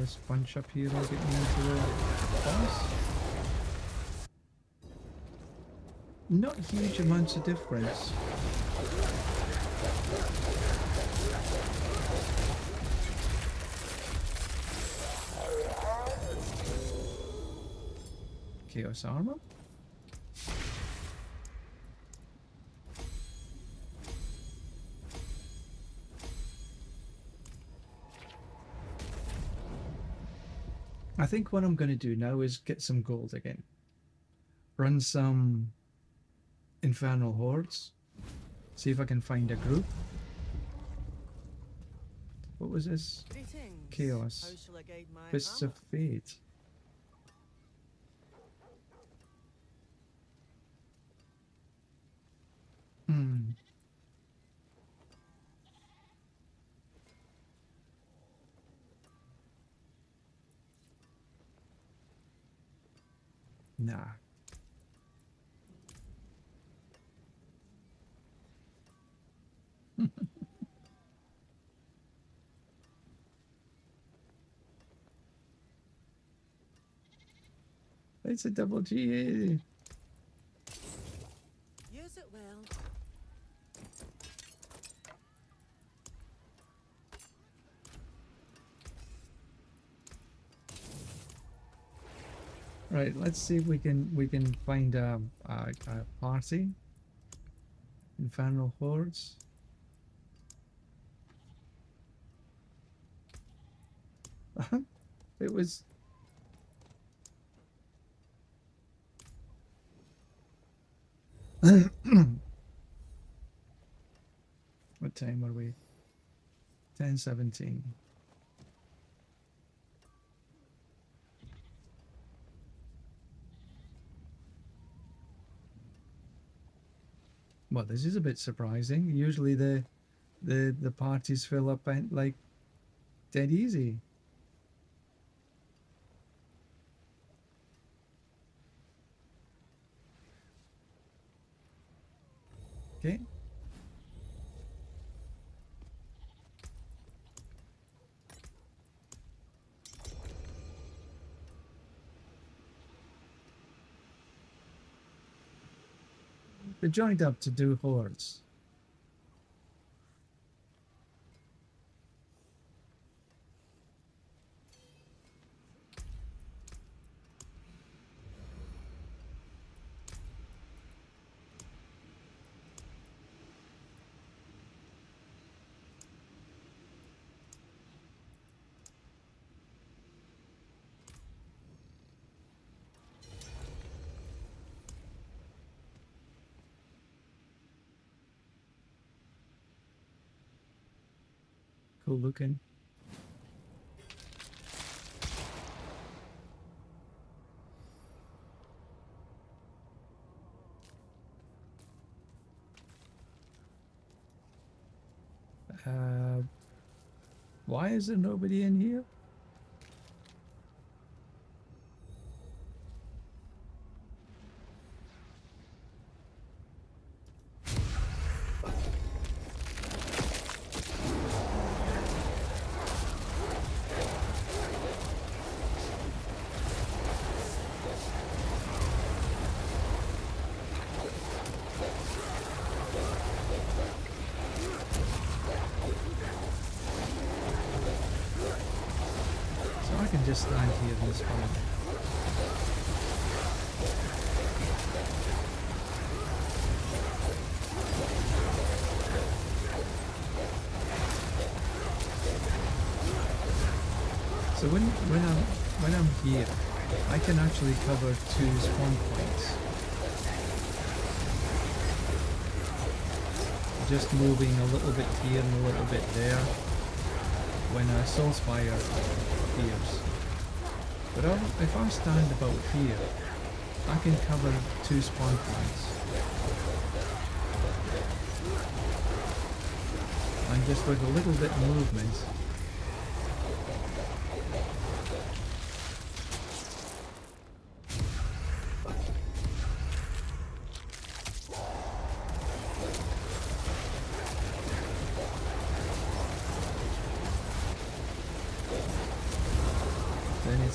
this bunch up here will get me into the boss. Not huge amounts of difference. Chaos armor? I think what I'm going to do now is get some gold again. Run some infernal hordes. See if I can find a group. What was this? Greetings. Chaos. How shall I guide my Fists hammer? of Fate. Hmm. Nah. It's a double G. Use it well. Right, let's see if we can find a party. Infernal hordes. It was. What time are we? 10:17. Well, this is a bit surprising. Usually the parties fill up like dead easy. Okay. They joined up to do hordes. Cool looking. Why is there nobody in here? I can just stand here in this corner. So when I'm here, I can actually cover 2 spawn points. Just moving a little bit here and a little bit there when a Soulspire appears. But if I stand about here, I can cover 2 spawn points. And just with a little bit of movement,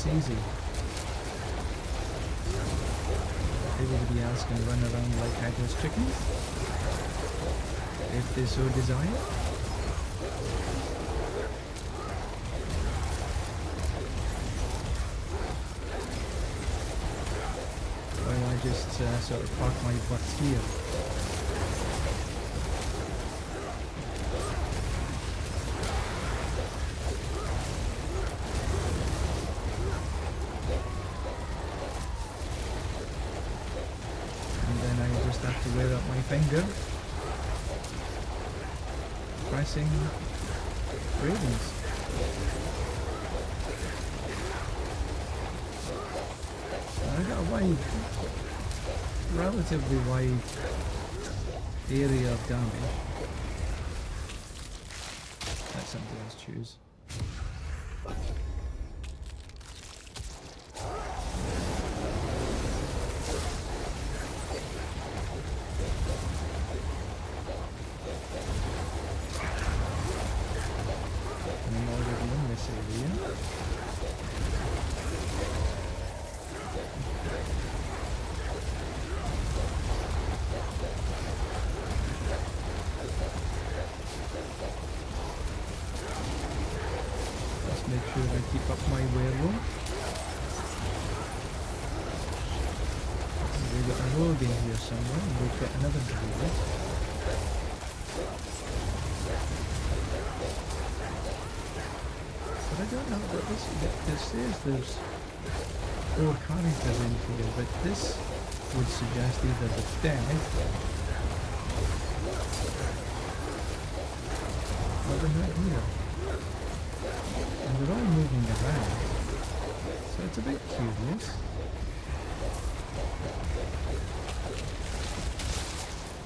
it's easy. Everybody else can run around like headless chickens, if they so desire. While I just sort of park my butt here. Have to wear up my finger pressing ravens. I got a wide, relatively wide area of damage. Let somebody else choose. Make sure I keep up my werewolf. We've got a rogue in here somewhere, and we've got another druid. But I don't know what this says. There's 4 characters in here, but this would suggest either the dead or the not here. And they're all moving around, so it's a bit curious.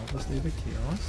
Obviously the chaos.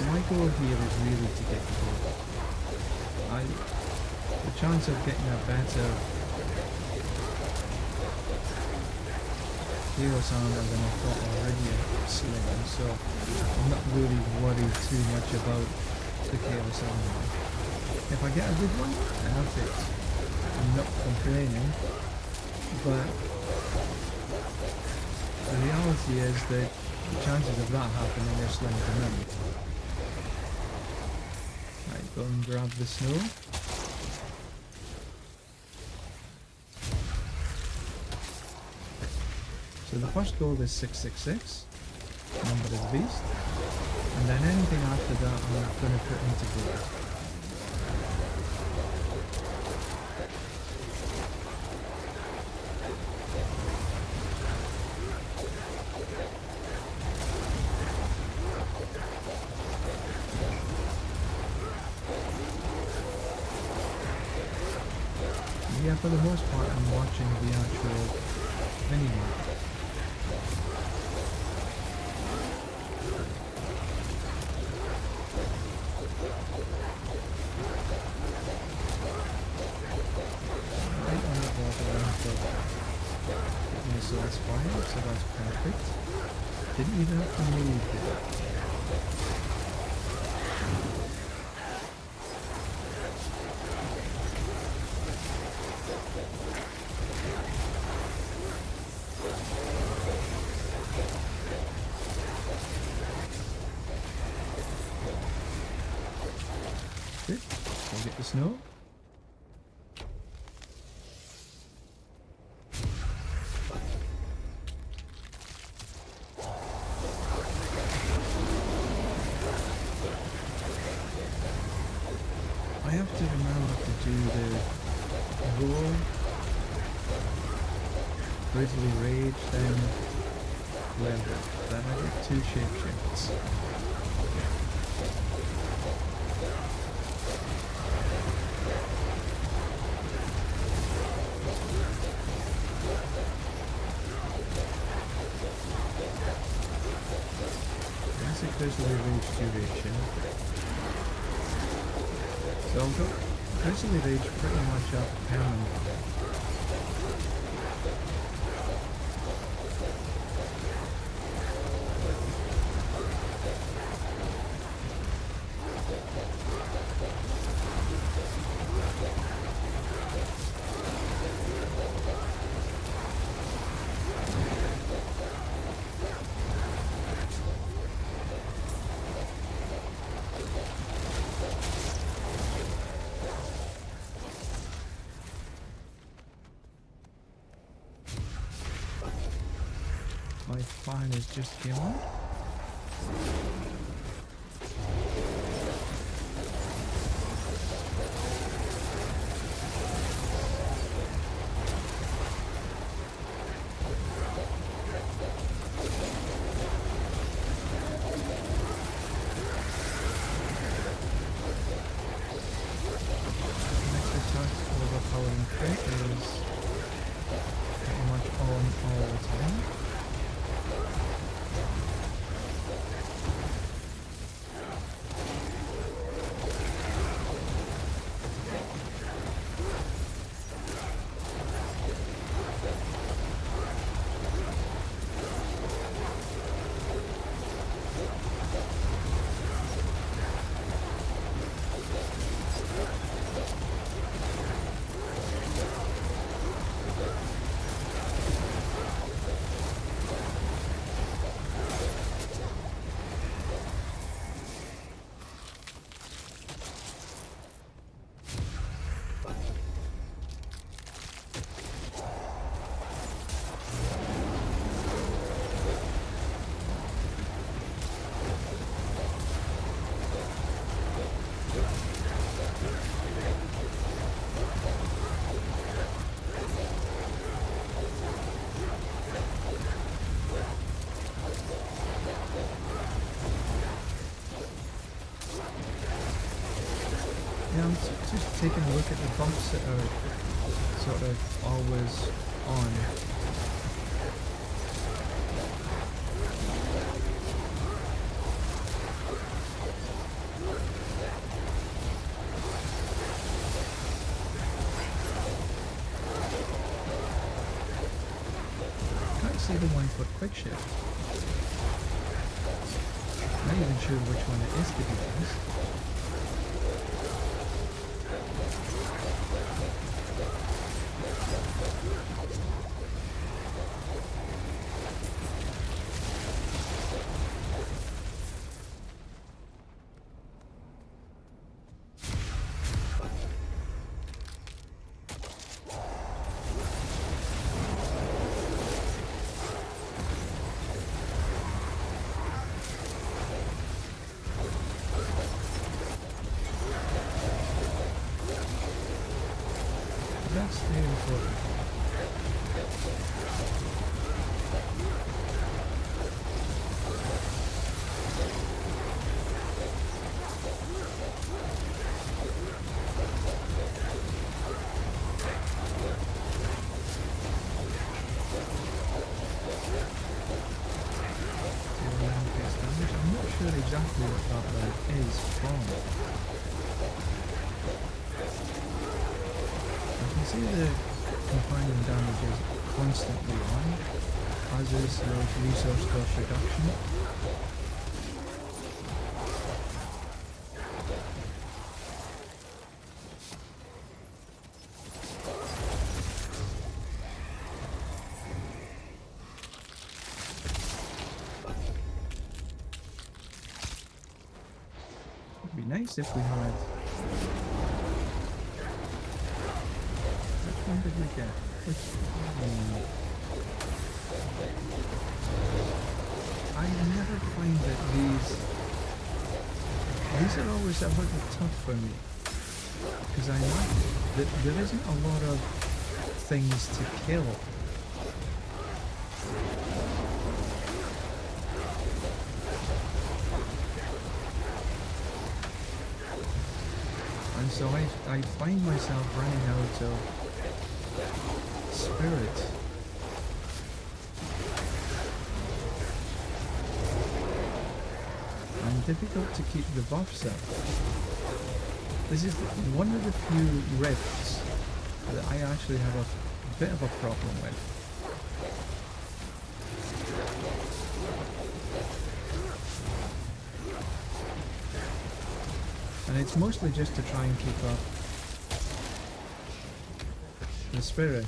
My goal here is really to get gold. The chance of getting a better Chaos armor than I thought already is slim, so I'm not really worried too much about the Chaos armor. If I get a good one, perfect. I'm not complaining, but the reality is that the chances of that happening are slim to none. Right, go and grab the snow. So the first goal is 666, number of the beast, and then anything after that I'm going to put into gold. Yeah, for the most part I'm watching the actual minimap. Right on the border of the source fire, so that's perfect. Didn't even have to move it. Go get the snow. I have to remember to do the roar, brutally rage, then werewolf. Then I get 2 shapeshifts. Grizzly Rage duration. So I've got Grizzly Rage pretty much up permanently. My plan is just killing. Next attack overpowering crit is pretty much on all the time. Yeah, I'm just taking a look at the buffs that are sort of always on. Can't see the one for quick shift. Not even sure which one it is, to be honest. That's the important. I'm not sure exactly what that line is from. See the companion damage is constantly on, as is the resource cost reduction. It'd be nice if we had... What did we get? I never find that these are always a little tough for me, because I know that there isn't a lot of things to kill. And so I find myself running out of spirit. difficult to keep the buffs up. This is one of the few rifts that I actually have a bit of a problem with. And it's mostly just to try and keep up the spirit.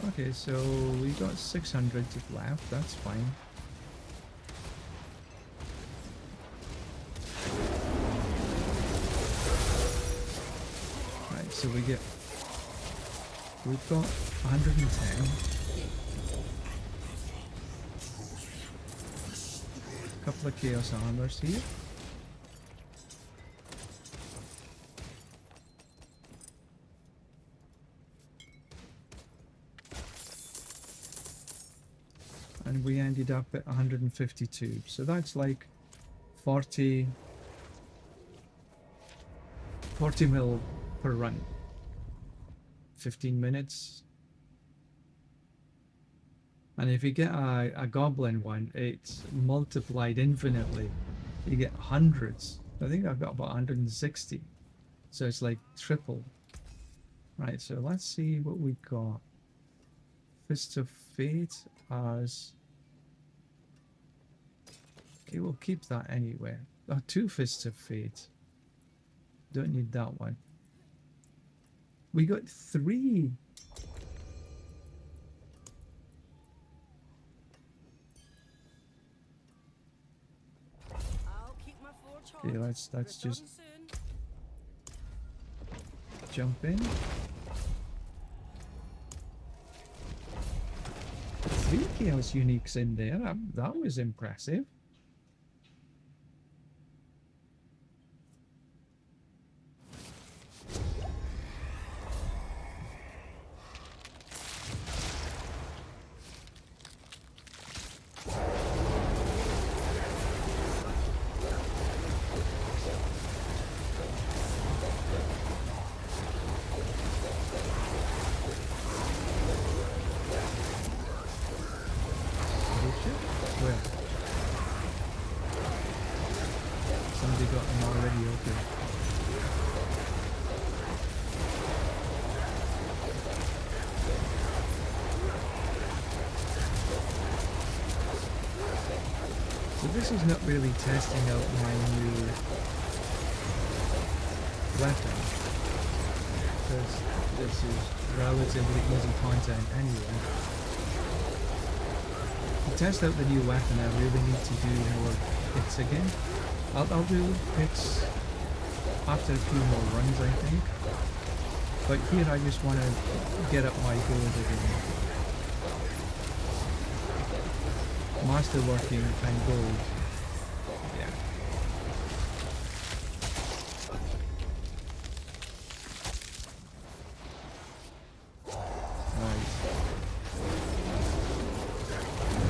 Okay, so we got 600 left, that's fine. Right, so we've got 110. A couple of chaos armors here. And we ended up at 152. So that's like 40 mil per run. 15 minutes. And if you get a goblin one, it's multiplied infinitely. You get hundreds. I think I've got about 160. So it's like triple. Right, so let's see what we got. Fist of Fate as... Okay, we'll keep that anyway. Oh, 2 Fists of Fate. Don't need that one. We got 3. I'll keep my forge hot. Okay, let's Return just soon. jump in. 3 Chaos Uniques in there. That was impressive. Where? Somebody got them already open. So this is not really testing out my new weapon, because this is relatively easy content anyway. To test out the new weapon, I really need to do more hits again. I'll do hits after a few more runs, I think. But here I just want to get up my gold again. Masterworking and gold. Yeah. Right.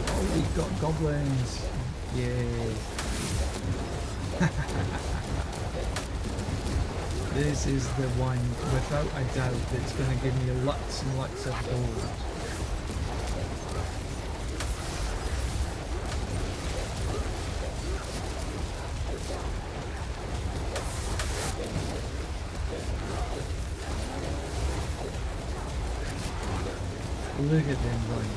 Oh, we got goblins. Yay. This is the one, without a doubt, that's going to give me lots and lots of gold. Look at them run.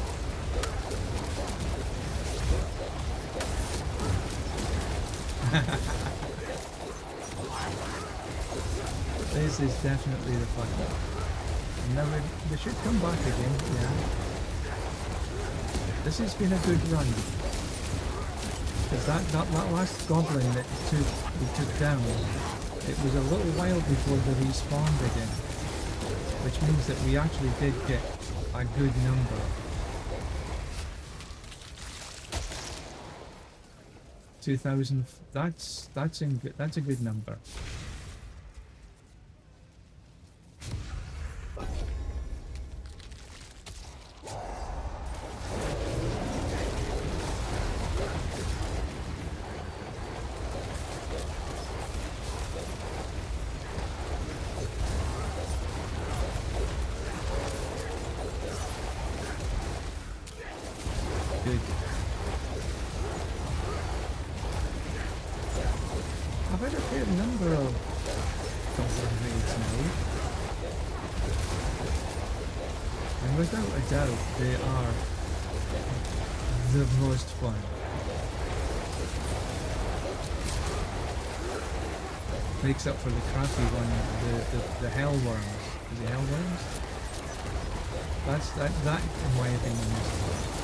This is definitely the fun one. Now we should come back again, yeah. This has been a good run. Because that last goblin that we took down, it was a little while before they respawned again. Which means that we actually did get a good number. 2,000. That's a good number. Good. And without a doubt, they are the most fun. Makes up for the crappy one, the hell worms. Is it hell worms? That in my opinion is the worst.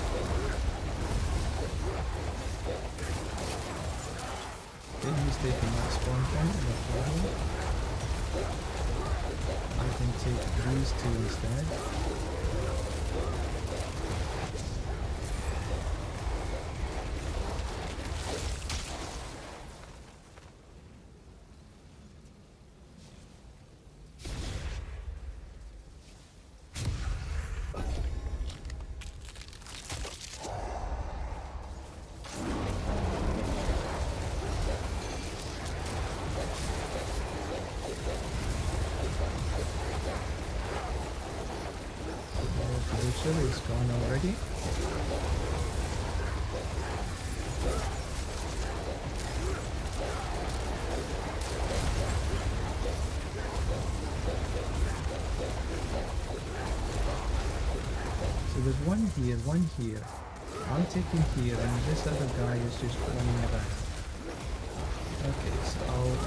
Okay, he's taking that spawn point, no problem. I can take these two instead. Is gone already. So there's one here. I'm taking here, and this other guy is just running around. Okay, so I'll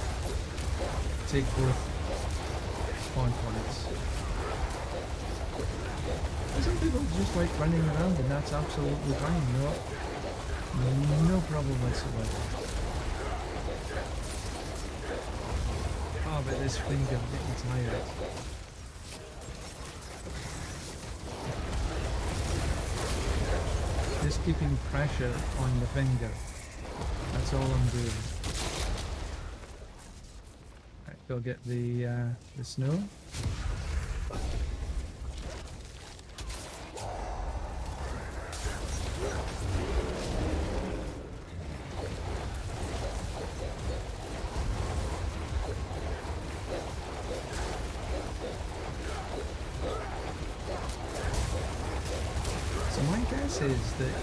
take both spawn points. Some people just like running around, and that's absolutely fine. No problem whatsoever. Oh, but this finger getting tired. Just keeping pressure on the finger. That's all I'm doing. Right, go get the snow. Is that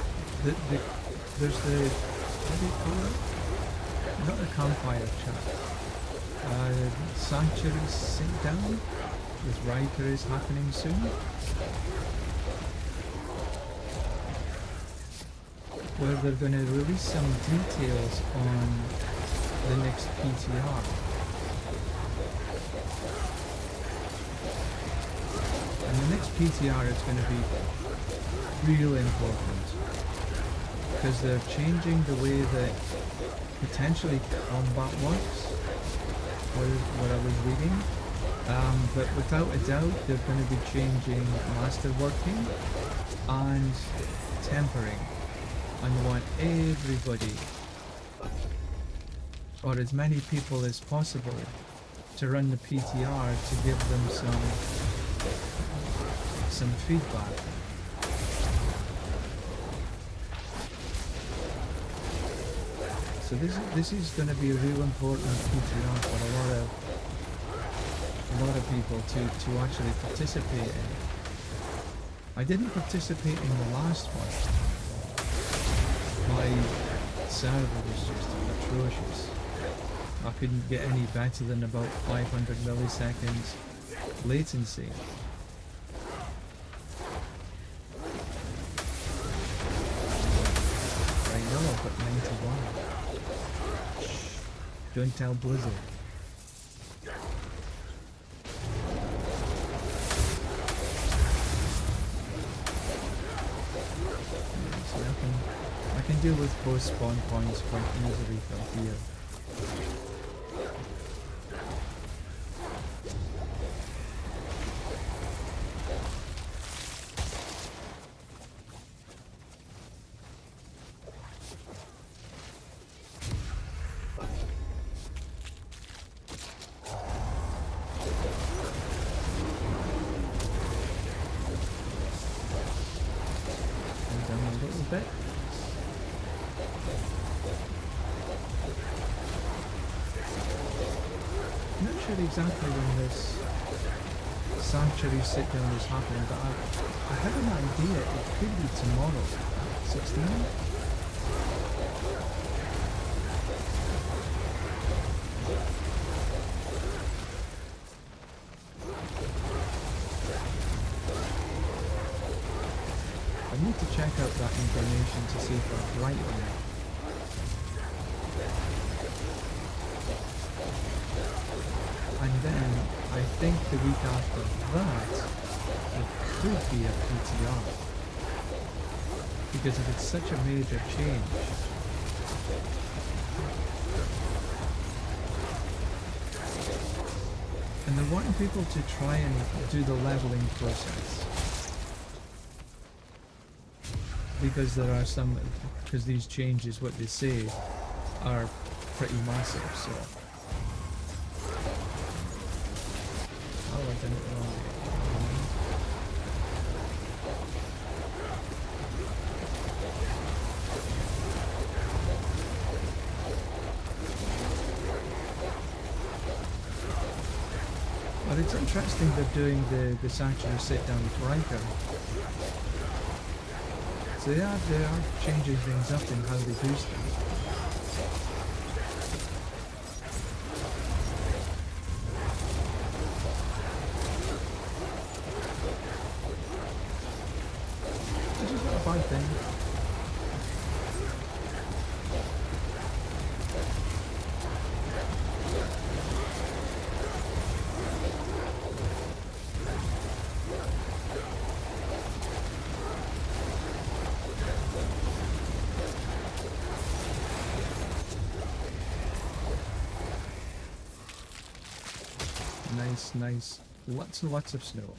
there's the, what do you call it? Not a campfire chat. Sanctuary sit down with Riker is happening soon. Where they're going to release some details on the next PTR. And the next PTR is going to be really important because they're changing the way that potentially combat works, what I was reading, but without a doubt they're going to be changing masterworking and tempering, and they want everybody, or as many people as possible, to run the PTR to give them some feedback. So this is going to be a real important PTR for a lot of people to actually participate in. I didn't participate in the last one. My server was just atrocious. I couldn't get any better than about 500 milliseconds latency. Right now I've got 91. Don't tell Blizzard. So I can deal with both spawn points quite easily from here. Exactly when this sanctuary sit down is happening, but I have an idea it could be tomorrow, 16. need to check out that information to see if I'm right or not. And then I think the week after that it could be a PTR. Because if it's such a major change, and they're wanting people to try and do the leveling process. Because there are some, because these changes, what they say, are pretty massive, so. Oh, I didn't know. But it's interesting they're doing the sanctuary sit down with Riker. So yeah, they are changing things up in how they do stuff. Which is not a bad thing. Nice, nice. Lots and lots of snow.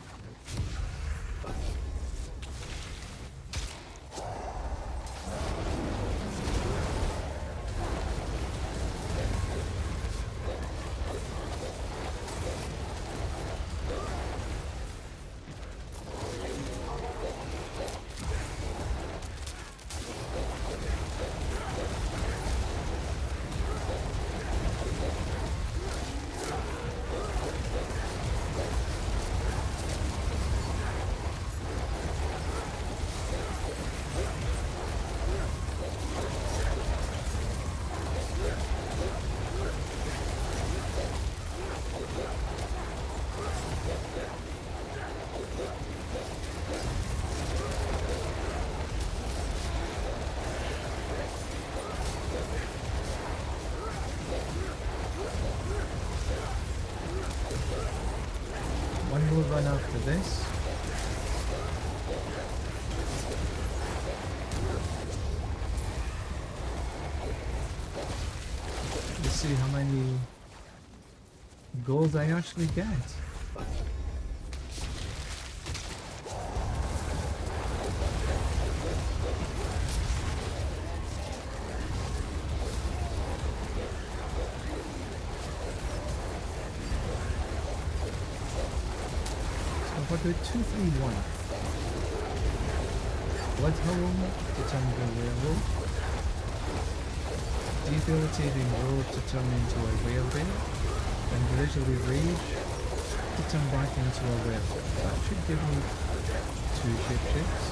One more run after this. Let's see how many gold I actually get. What do 231? Bloodhound to turn into a werewolf. Debilitating roar to turn into a werebear. And visually rage to turn back into a werewolf. That should give me 2 shapeshifts.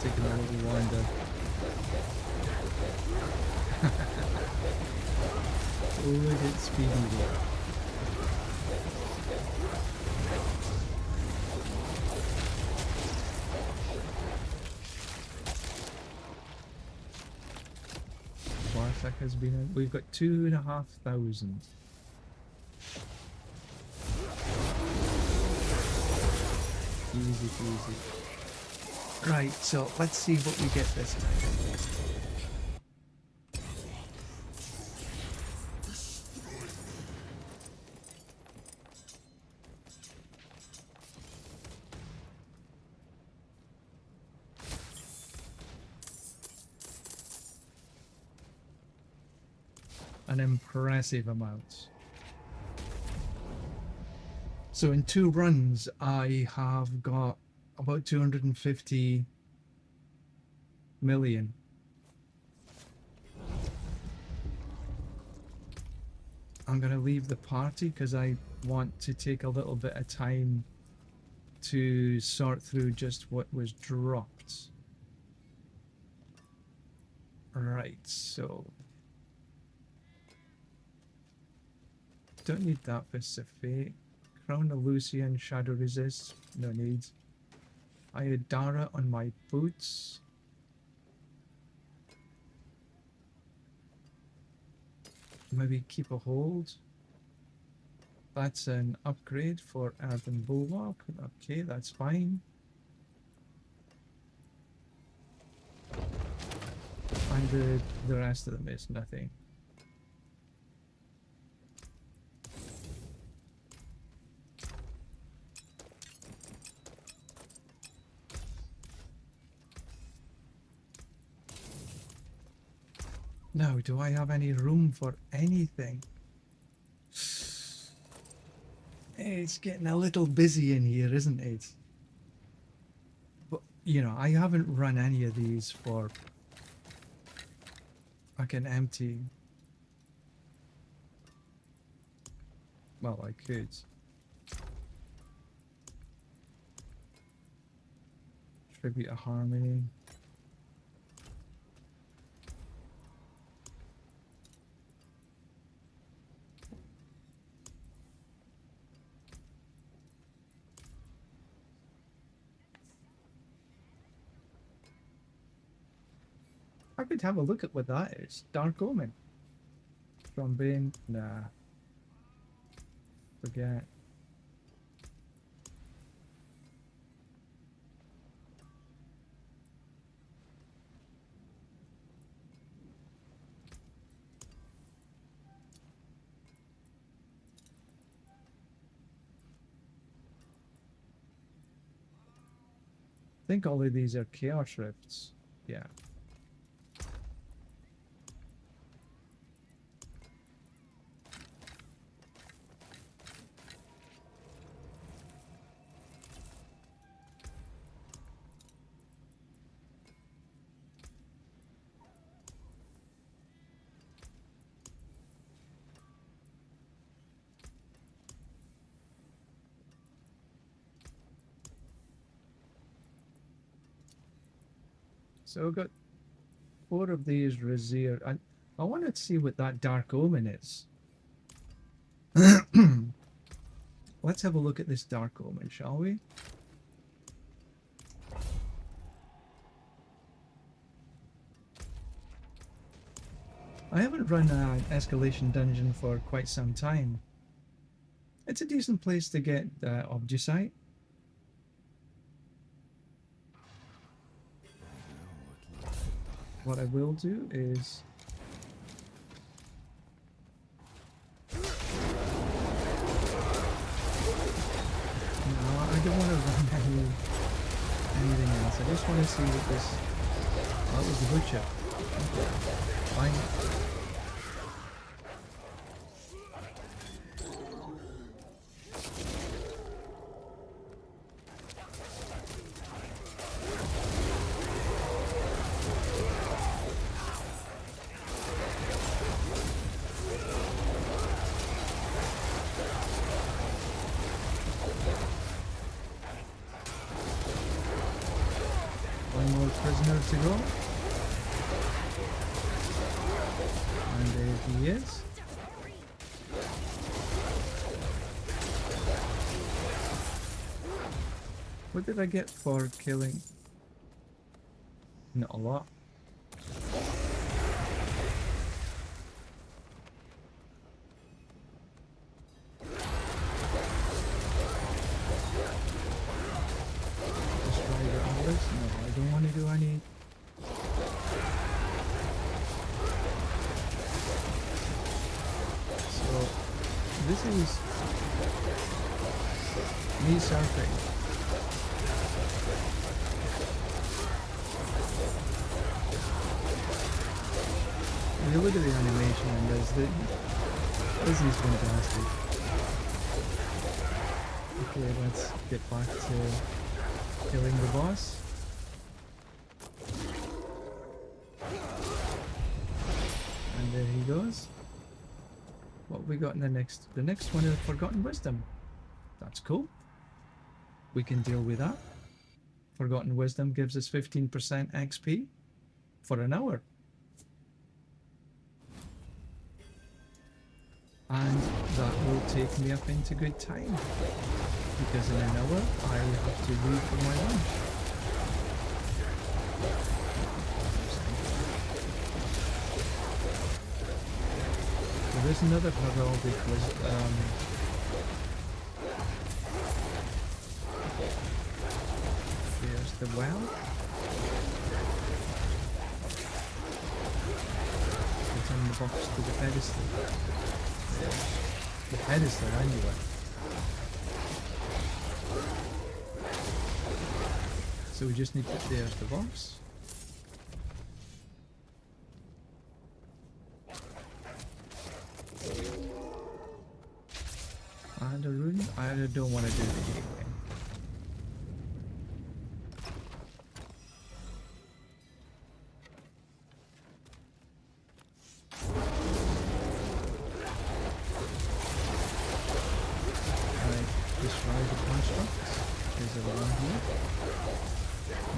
Taking a little wander. Look at Speedy there. Parsec has been out. We've got 2,500. Easy peasy. Right, so let's see what we get this time. An impressive amount. So in 2 runs, I have got about 250 million. I'm going to leave the party because I want to take a little bit of time to sort through just what was dropped. Right, so don't need that Fists of Fate. Crown of Lucian, Shadow Resist, no need. I had Dara on my boots. Maybe keep a hold. That's an upgrade for Earthen Bulwark. Okay, that's fine. And the rest of them is nothing. Now, do I have any room for anything? It's getting a little busy in here, isn't it? But, you know, I haven't run any of these for fucking empty. Well, I could. Tribute to Harmony. I could have a look at what that is. Dark Omen. From Bane. Nah. Forget. I think all of these are Chaos Rifts. Yeah. So we've got 4 of these Razir. I want to see what that Dark Omen is. Let's have a look at this Dark Omen, shall we? I haven't run an escalation dungeon for quite some time. It's a decent place to get Obducite. What I will do is no, I don't want to run anything else. I just want to see what this. Oh, that was the butcher. Okay. Fine. Prisoners to go, and there he is. What did I get for killing? Not a lot. Me surfing. When you look at the animation and this is fantastic. Okay, let's get back to killing the boss. And there he goes. What have we got in the next? The next one is Forgotten Wisdom. That's cool. We can deal with that. Forgotten Wisdom gives us 15% XP for an hour. And that will take me up into good time. Because in an hour, I have to leave for my lunch. There is another heraldic there's the well. It's on the box to the pedestal. The pedestal anyway. So we just need to, there's the box. And a rune? I don't want to do the gateway. Destroy the constructs. Is there one here?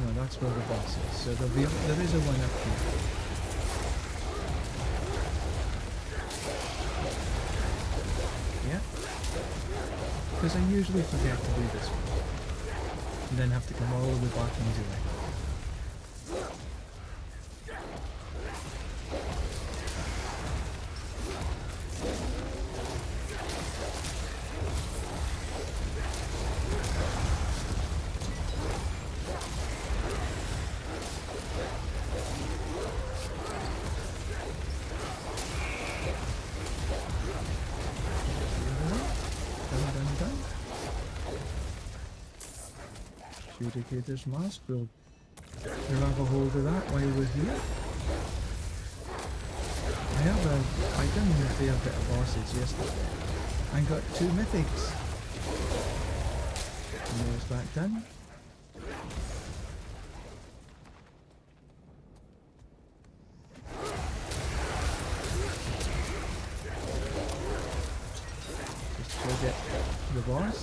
No, that's where the boss is. So there is a one up here. Yeah. Because I usually forget to do this one. And then have to come all the way back and do it. Adjudicator's Mask, we'll grab a hold of that while we're here. I done a fair bit of bosses yesterday and got 2 mythics. And there's that done. Just go get the boss,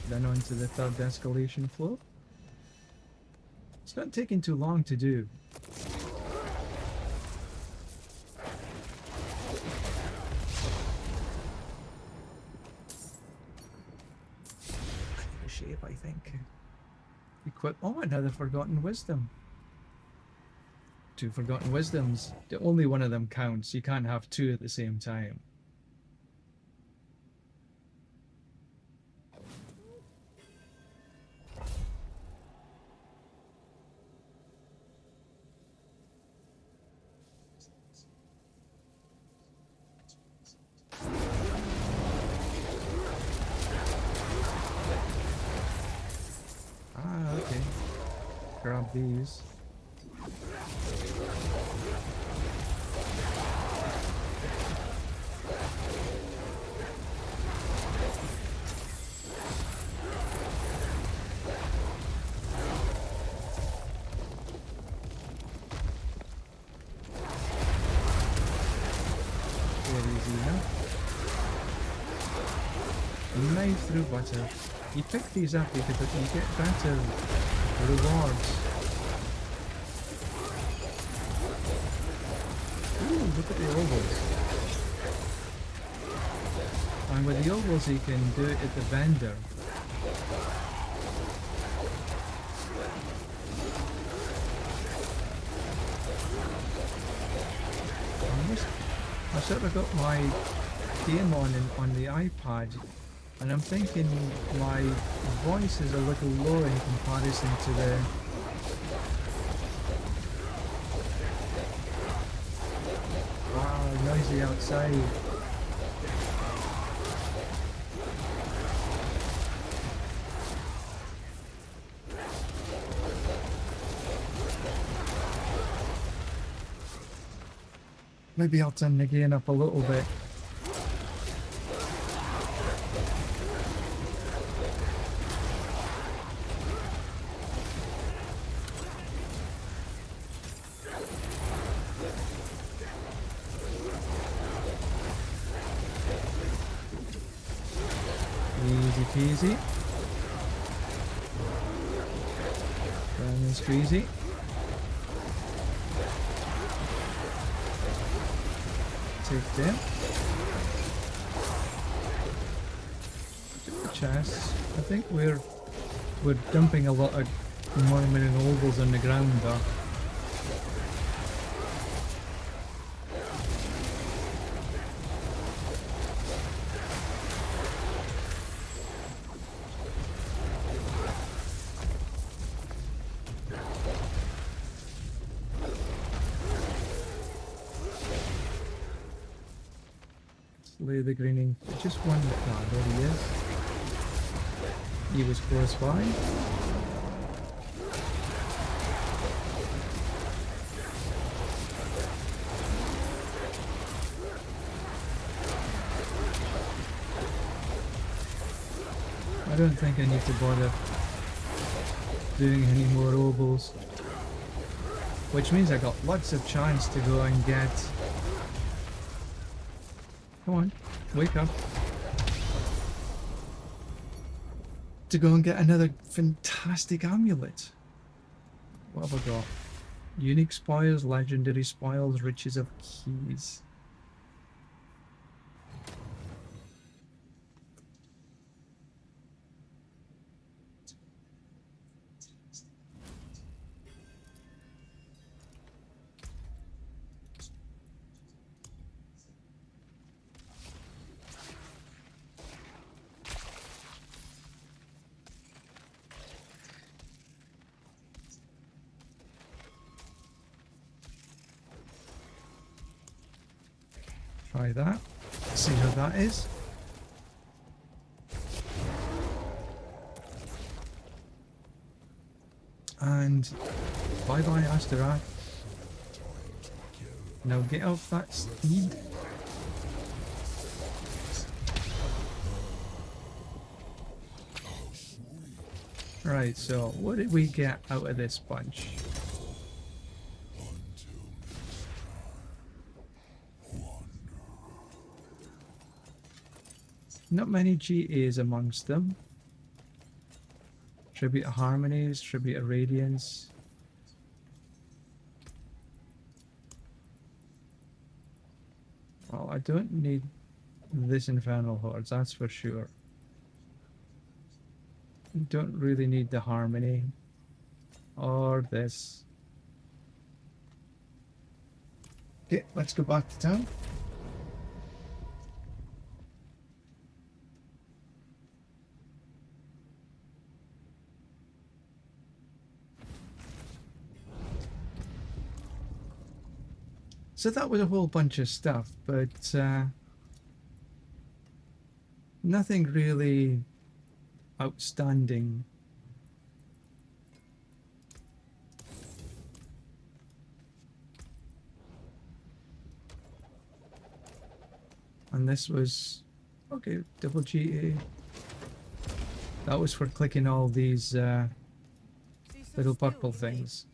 then on to the 3rd escalation floor. It's not taking too long to do. The shape, I think. Equip. Oh, another Forgotten Wisdom. 2 Forgotten Wisdoms. Only one of them counts. You can't have 2 at the same time. Grab these. Very easy now. Knife through butter. You pick these up because you get better rewards. Ooh, look at the ovals. And with the ovals you can do it at the vendor. I sort of got my game on the iPad, and I'm thinking my voice is a little low in comparison to the noisy outside. Maybe I'll turn the gain up a little bit. Easy peasy. Lemon squeezy. Take them. Chests. I think we're dumping a lot of Mormon and ovals on the ground though. Slay the greening. Just one. Ah, there he is. He was close by. I don't think I need to bother doing any more obols. Which means I got lots of chance to go and get... Come on, wake up. To go and get another fantastic amulet. What have I got? Unique spoils, legendary spoils, riches of keys. Try that. See how that is. And bye-bye Asteroth. Now get off that steed. Right, so what did we get out of this bunch? Not many GAs amongst them. Tribute to Harmonies, Tribute to Radiance. Well, I don't need this Infernal Hordes, that's for sure. Don't really need the Harmony. Or this. Okay, let's go back to town. So that was a whole bunch of stuff, but nothing really outstanding. And this was, okay, double GA. That was for clicking all these little purple things.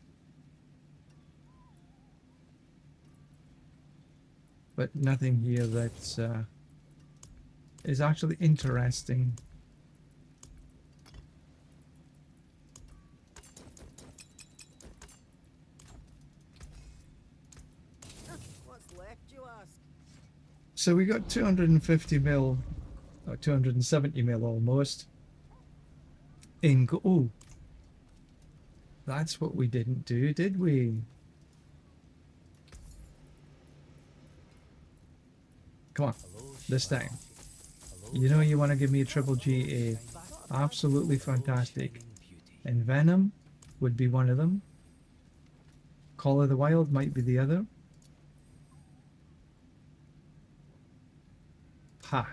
But nothing here that is actually interesting. What's left, you ask? So we got 250 mil, or 270 mil almost. In go. Oh, that's what we didn't do, did we? Come on, this time. You know you want to give me a triple GA. Absolutely fantastic. And Venom would be one of them. Call of the Wild might be the other. Ha.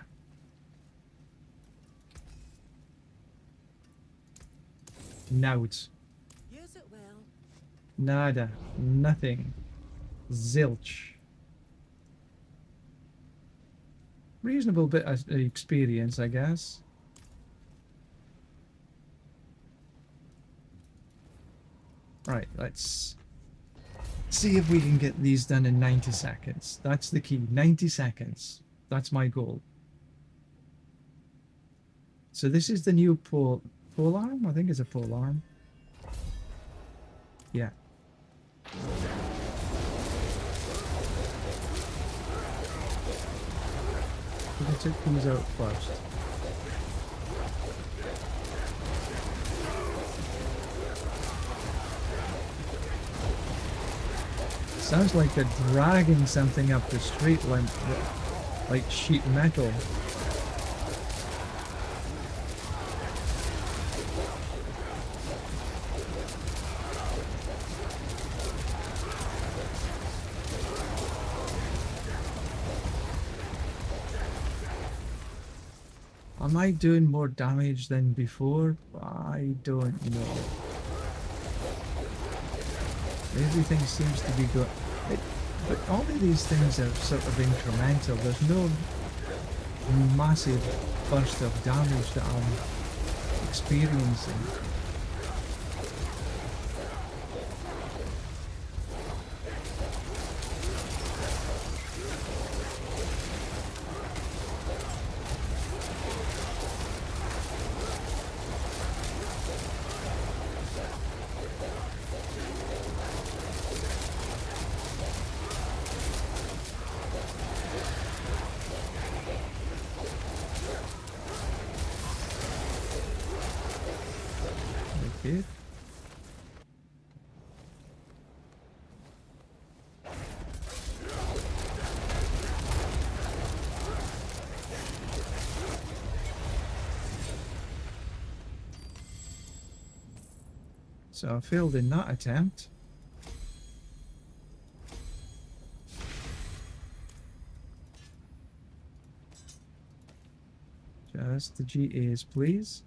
Nought. Use it well. Nada. Nothing. Zilch. Reasonable bit of experience, I guess. Right, let's see if we can get these done in 90 seconds. That's the key. 90 seconds. That's my goal. So this is the new pole arm? I think it's a pole arm. Yeah. Let's check these out first. Sounds like they're dragging something up the street like sheet metal. Am I doing more damage than before? I don't know. Everything seems to be good. But all of these things are sort of incremental. There's no massive burst of damage that I'm experiencing. Okay. So I failed in that attempt. Just the GAs, please.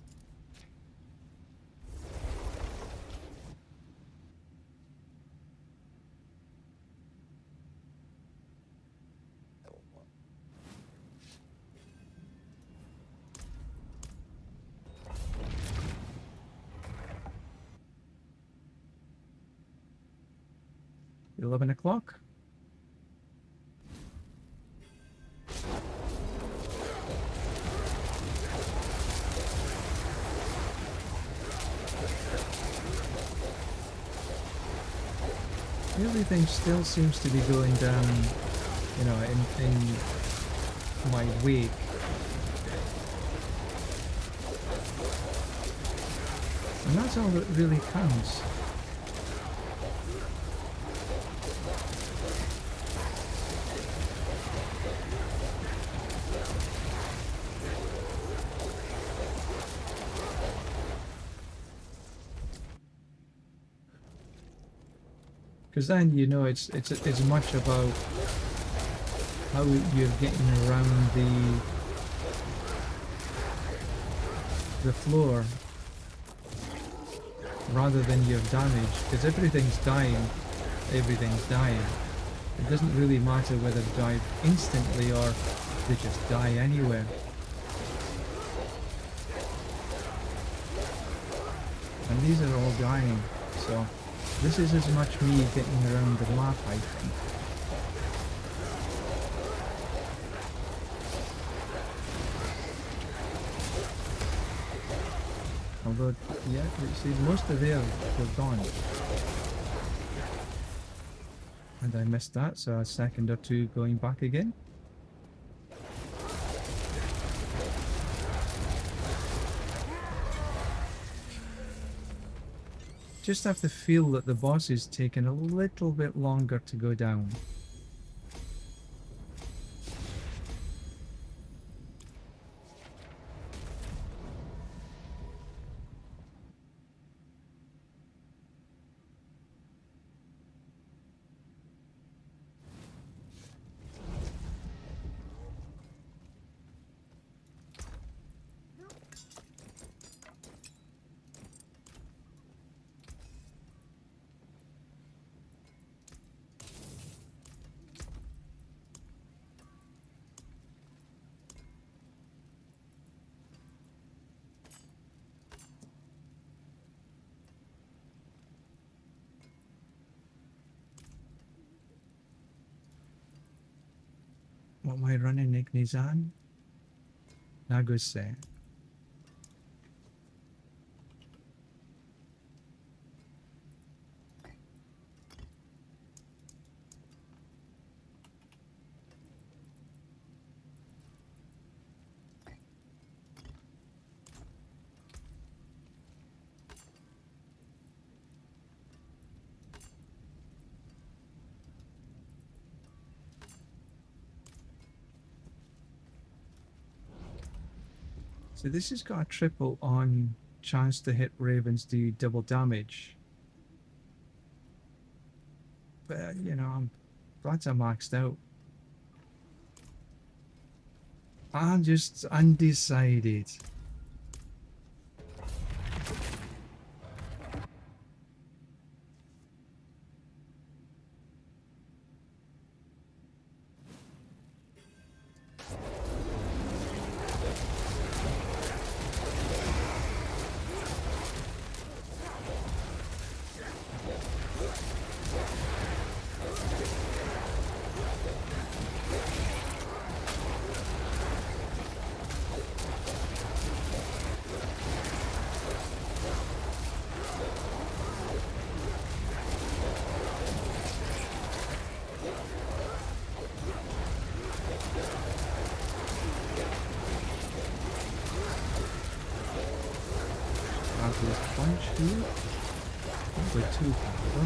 $11 o'clock. Everything still seems to be going down, you know, in my wake. And that's all that really counts. Because then, you know, it's much about how you're getting around the floor rather than your damage. Because everything's dying, everything's dying. It doesn't really matter whether they die instantly or they just die anywhere. And these are all dying, so this is as much me getting around the map, I think. Although, yeah, you see, most of them were gone. And I missed that, so a second or two going back again. Just have to feel that the boss is taking a little bit longer to go down. What am I running, Ignizan? Naguse. So this has got a triple on chance to hit ravens do double damage. But, you know, I'm glad I maxed out. I'm just undecided. This punch here. Probably 2 power.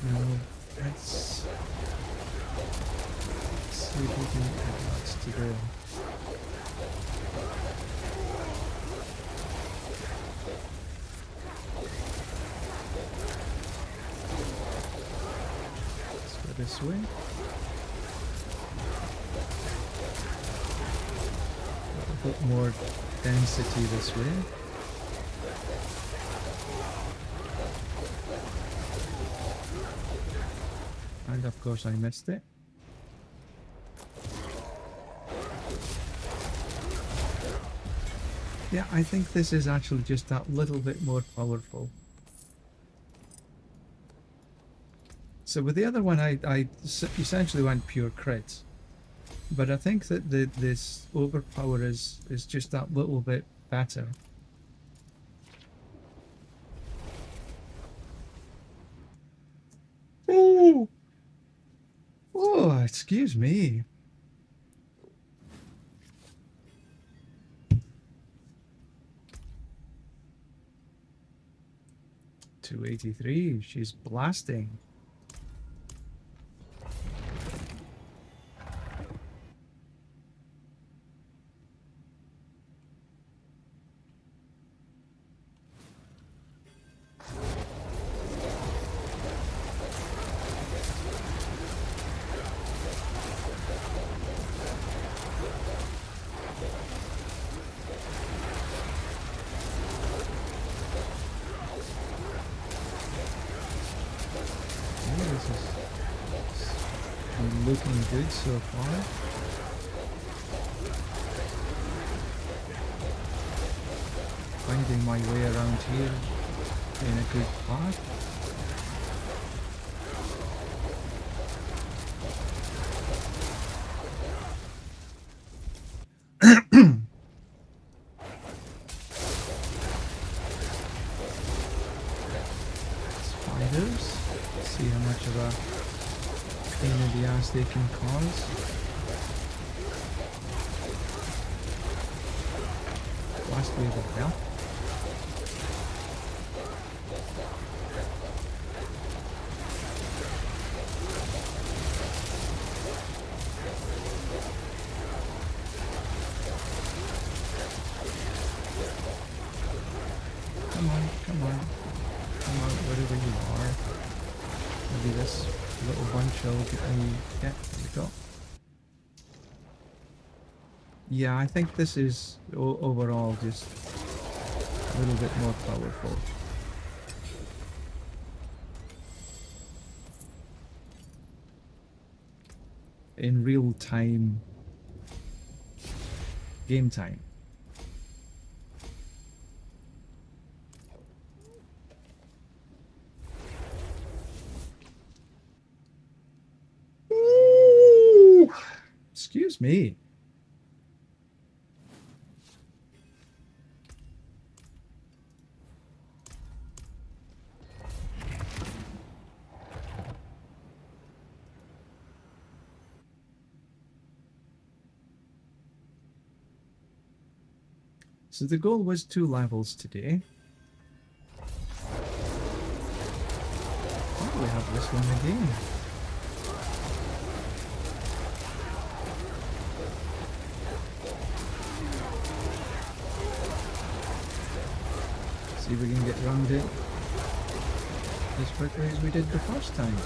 Now let's see if we can add lots to the this way. A bit more density this way. And of course I missed it. Yeah, I think this is actually just that little bit more powerful. So with the other one, I essentially went pure crit, but I think that this overpower is just that little bit better. Oh, oh, excuse me. $283. She's blasting. Looking good so far. Finding my way around here in a good path. Spiders. See how much of a pain in the ass they can cause. Last wave of health. Come on, come on. Come on, wherever you are. Maybe this little bunch will get me. Yeah, there we go. Yeah, I think this is overall just a little bit more powerful. In real time, game time. Ooh, excuse me. So the goal was 2 levels today. probably have this one again. See if we can get round it as quickly as we did the first time.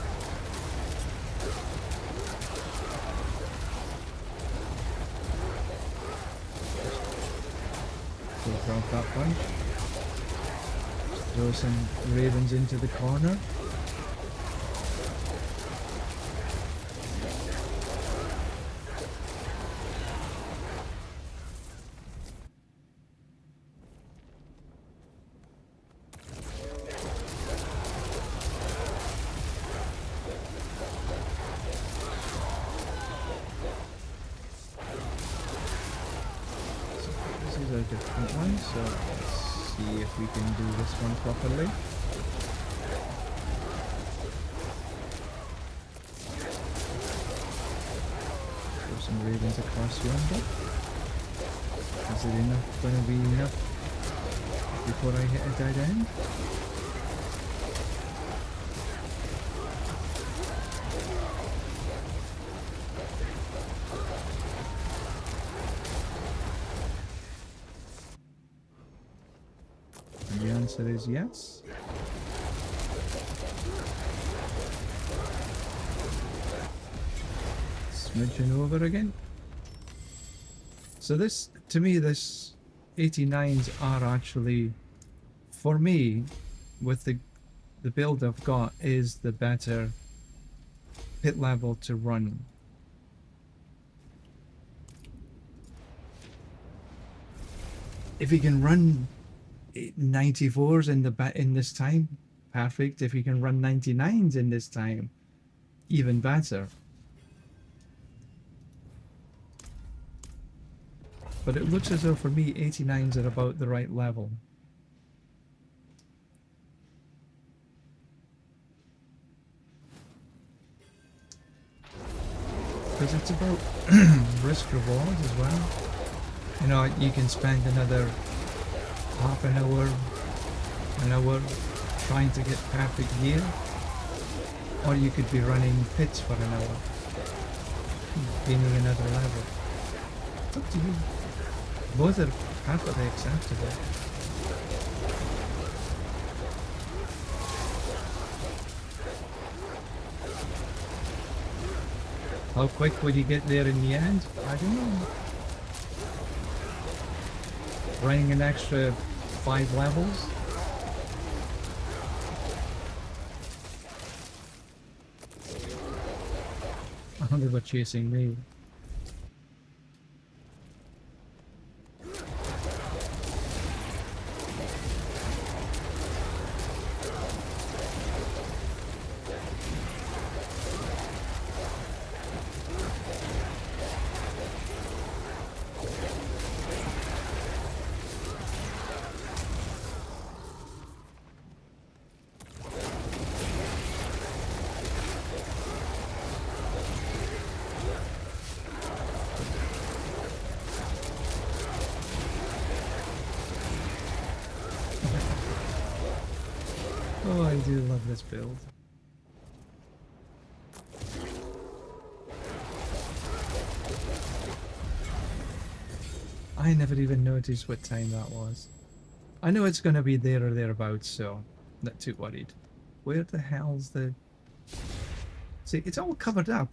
So grab that bunch. Throw some ravens into the corner. A different one, so let's see if we can do this one properly. Throw some ravens across yonder. Is it going to be enough before I hit a dead end? The answer is yes. Smidgen over again. So this, to me, this 89s are actually, for me, with the build I've got, is the better pit level to run. If you can run 94s in this time, perfect. If you can run 99s in this time, even better. But it looks as though for me 89s are about the right level. Because it's about risk reward as well. You know, you can spend another half an hour trying to get perfect gear, or you could be running pits for an hour, gaining another level. It's up to you. Both are perfectly acceptable. How quick would you get there in the end? I don't know. Running an extra 5 levels. They were chasing me. Oh, I do love this build. I never even noticed what time that was. I know it's going to be there or thereabouts, so not too worried. Where the hell's the... See, it's all covered up.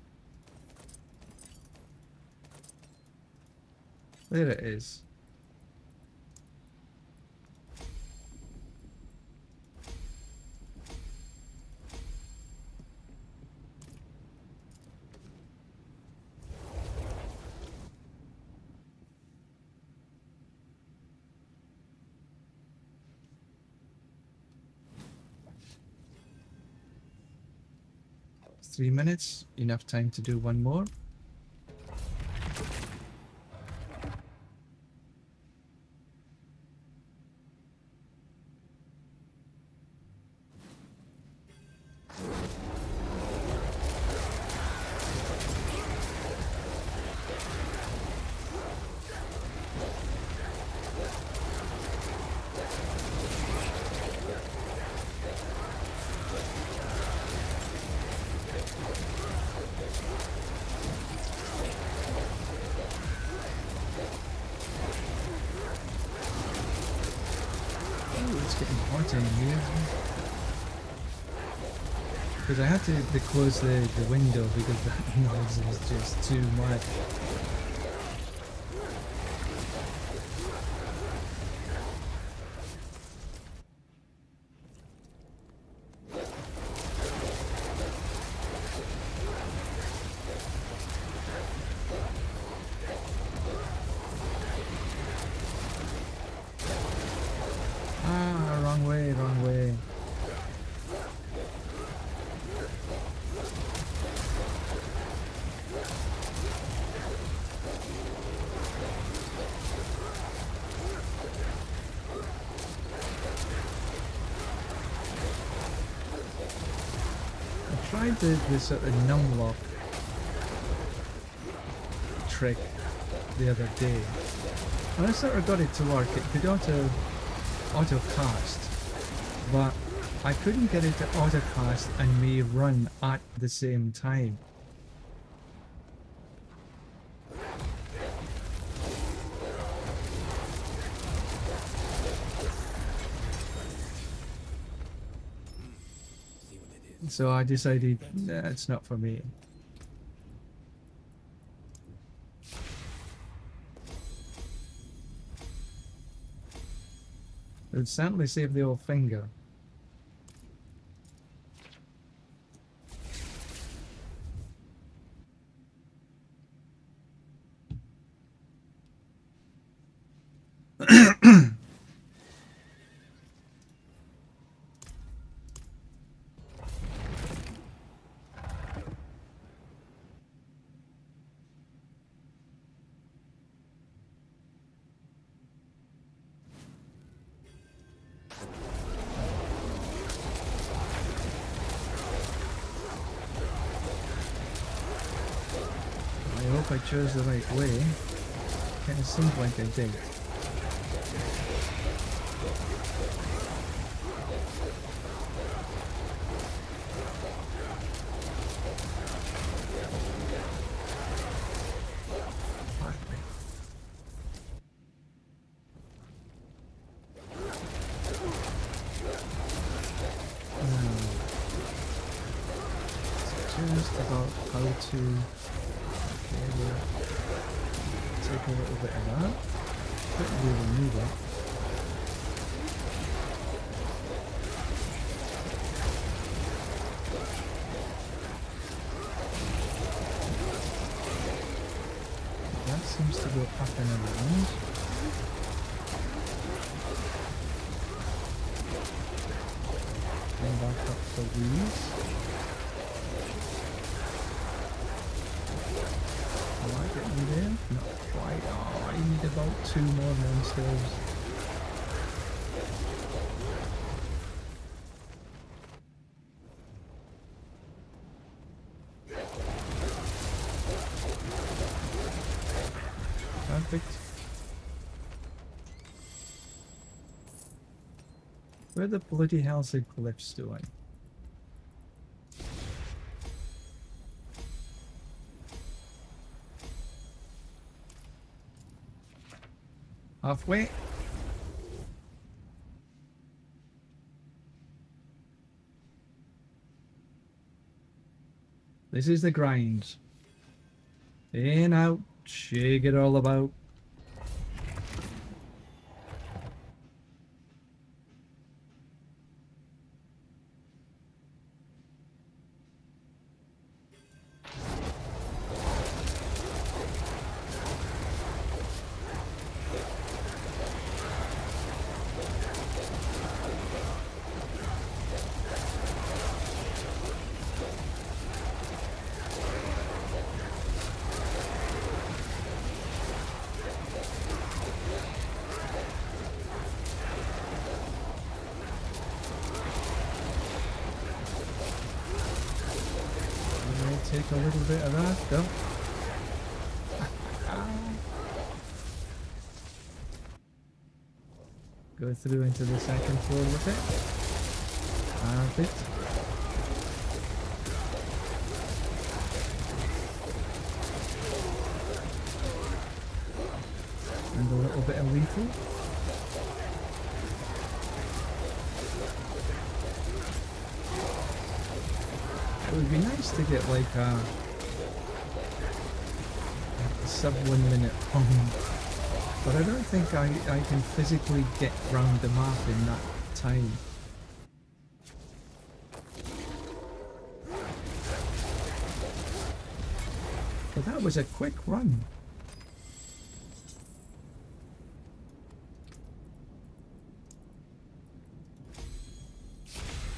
There it is. It's 3 minutes, enough time to do one more. What's in here? Because I had to close the window because that noise is just too much. Ah, wrong way, wrong way. I tried the sort of numlock trick the other day, and I sort of got it to work. It could auto cast, but I couldn't get it to auto cast and me run at the same time. See what it is. So I decided, nah, it's not for me. It would certainly save the old finger. I hope I chose the right way. Kinda seemed like I did. Finally. Just about how to take a little bit of that. Don't really need it. That seems to go up and around. And back up for these. Am I getting there? Not quite. Oh, I need about 2 more monsters. Perfect. Where the bloody hell's the glyphs doing? Halfway. This is the grind. In, out, shake it all about. Take a little bit of that, go. Go through into the second floor with it. Perfect. And a little bit of lethal. would be nice to get like a sub 1 minute run, but I don't think I can physically get round the map in that time. But that was a quick run.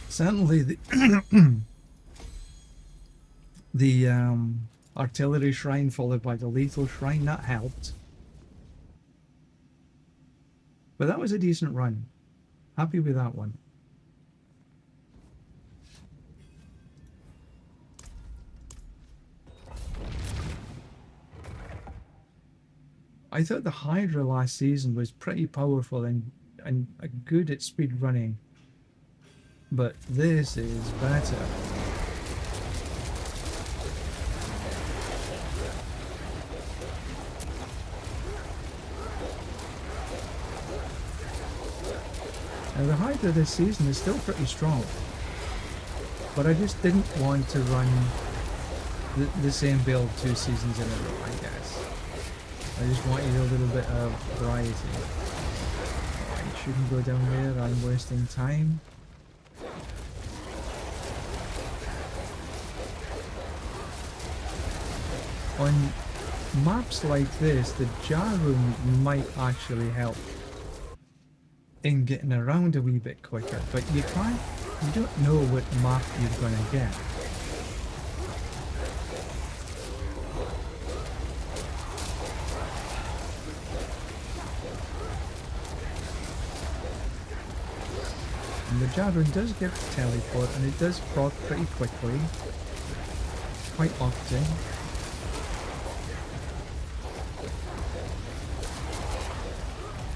Certainly the artillery shrine followed by the lethal shrine, that helped. But that was a decent run. Happy with that one. I thought the Hydra last season was pretty powerful and good at speed running. But this is better. Now the Hydra this season is still pretty strong. But I just didn't want to run the same build 2 seasons in a row, I guess. I just wanted a little bit of variety. I shouldn't go down there, I'm wasting time. On maps like this, the jar room might actually help in getting around a wee bit quicker, but you don't know what map you're gonna get. And the jar room does give teleport, and it does proc pretty quickly, quite often.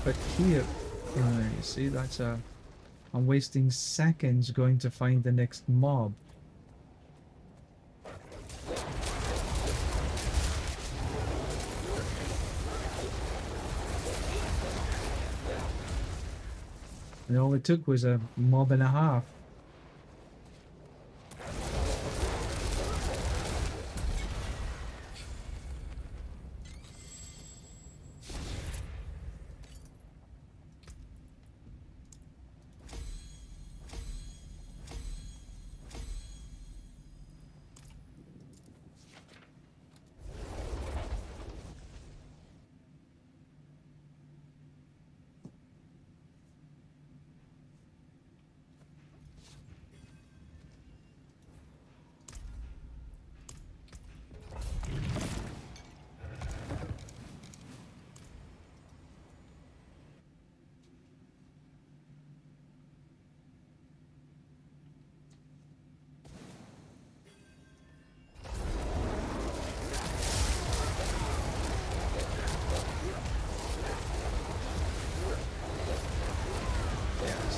But here, you see, I'm wasting seconds going to find the next mob. And all it took was a mob and a half.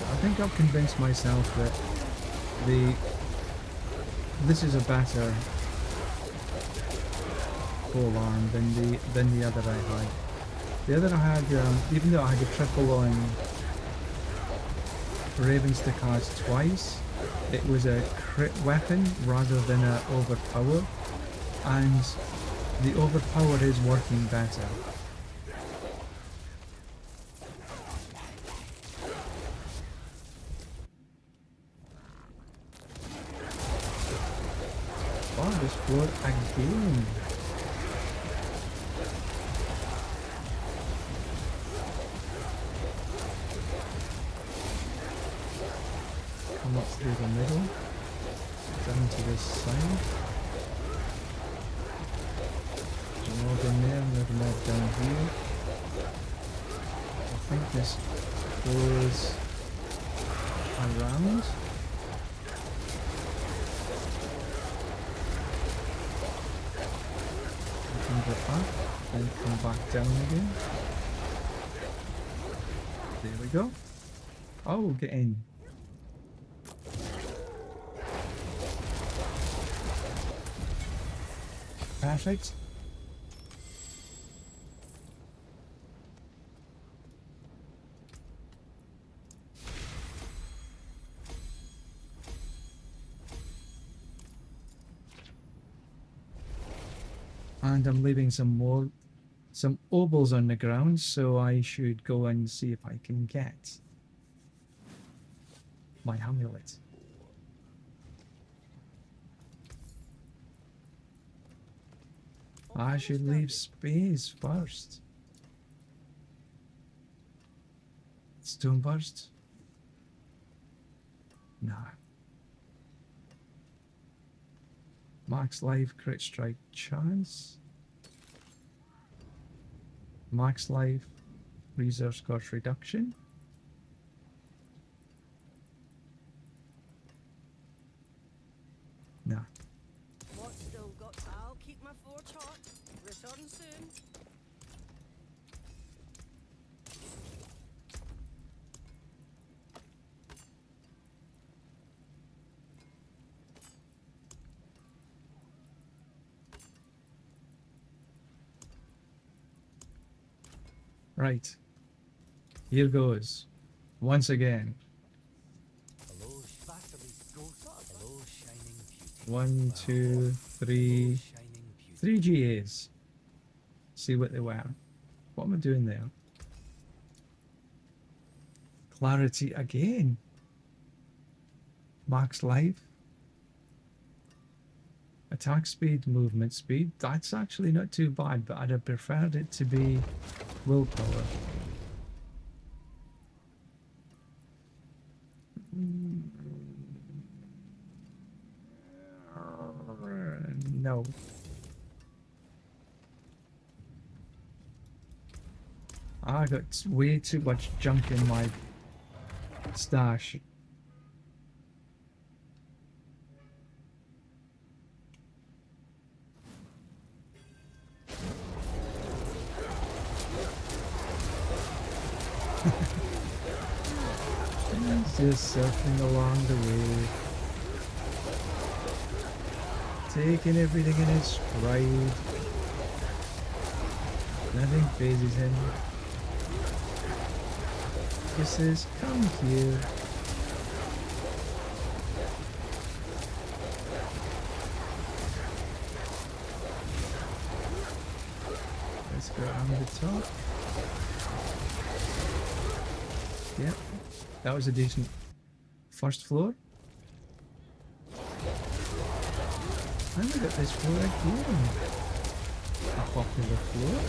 I think I've convinced myself that this is a better pole arm than the other I had. The other I had, even though I had a triple on Raven's to cast twice, it was a crit weapon rather than a overpower, and the overpower is working better. This floor again. Come up through the middle, down to this side. There's a mob in there, another mob down here. I think this goes around. Go up and come back down again. There we go. Oh, get in. Perfect. And I'm leaving some obols on the ground, so I should go and see if I can get my amulet. I should leave space first. Stone burst? Nah. Max life, crit strike chance. Max life, reserve cost reduction. Nah. What's still got? I'll keep my forge hot. Return soon. Right. Here goes. Once again. Hello, hello, shining beauty. 1, 2, 3. Hello, shining beauty. 3 GAs. See what they were. What am I doing there? Clarity again. Max life. Attack speed, movement speed. That's actually not too bad, but I'd have preferred it to be willpower. No. I got way too much junk in my stash. Just surfing along the way, taking everything in its stride. Nothing phases him. He says, "Come here." Let's go around the top. Yep. That was a decent first floor. And we got this floor again. A popular floor.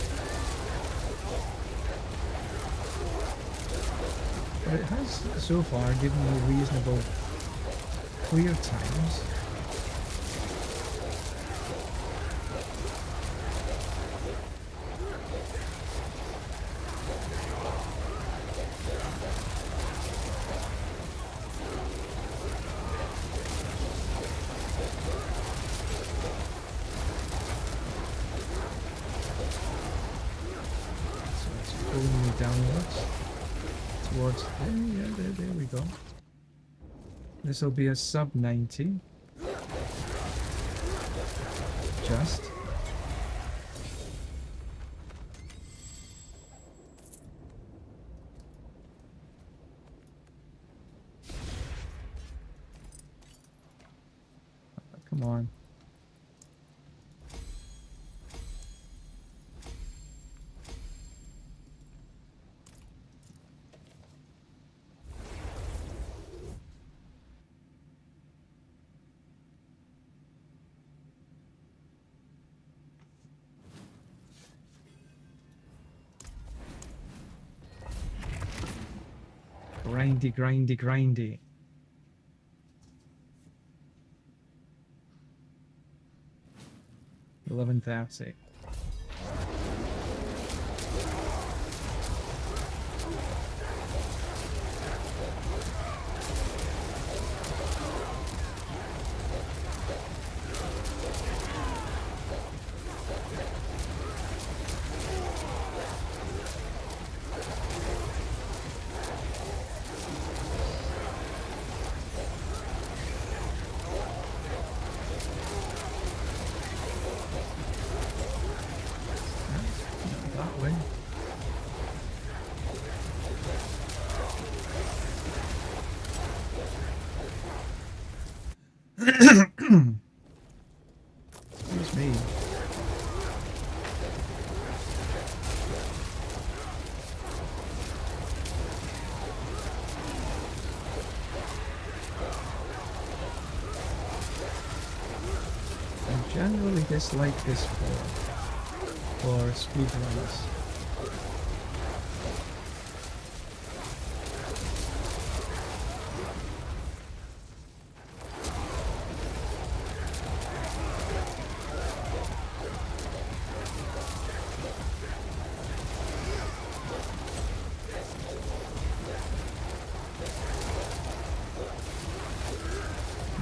But it has so far given me reasonable clear times. Downwards towards there we go. This will be a sub 90. Just come on. Grindy. 11:30. That way. Excuse me. generally dislike this for speed runs.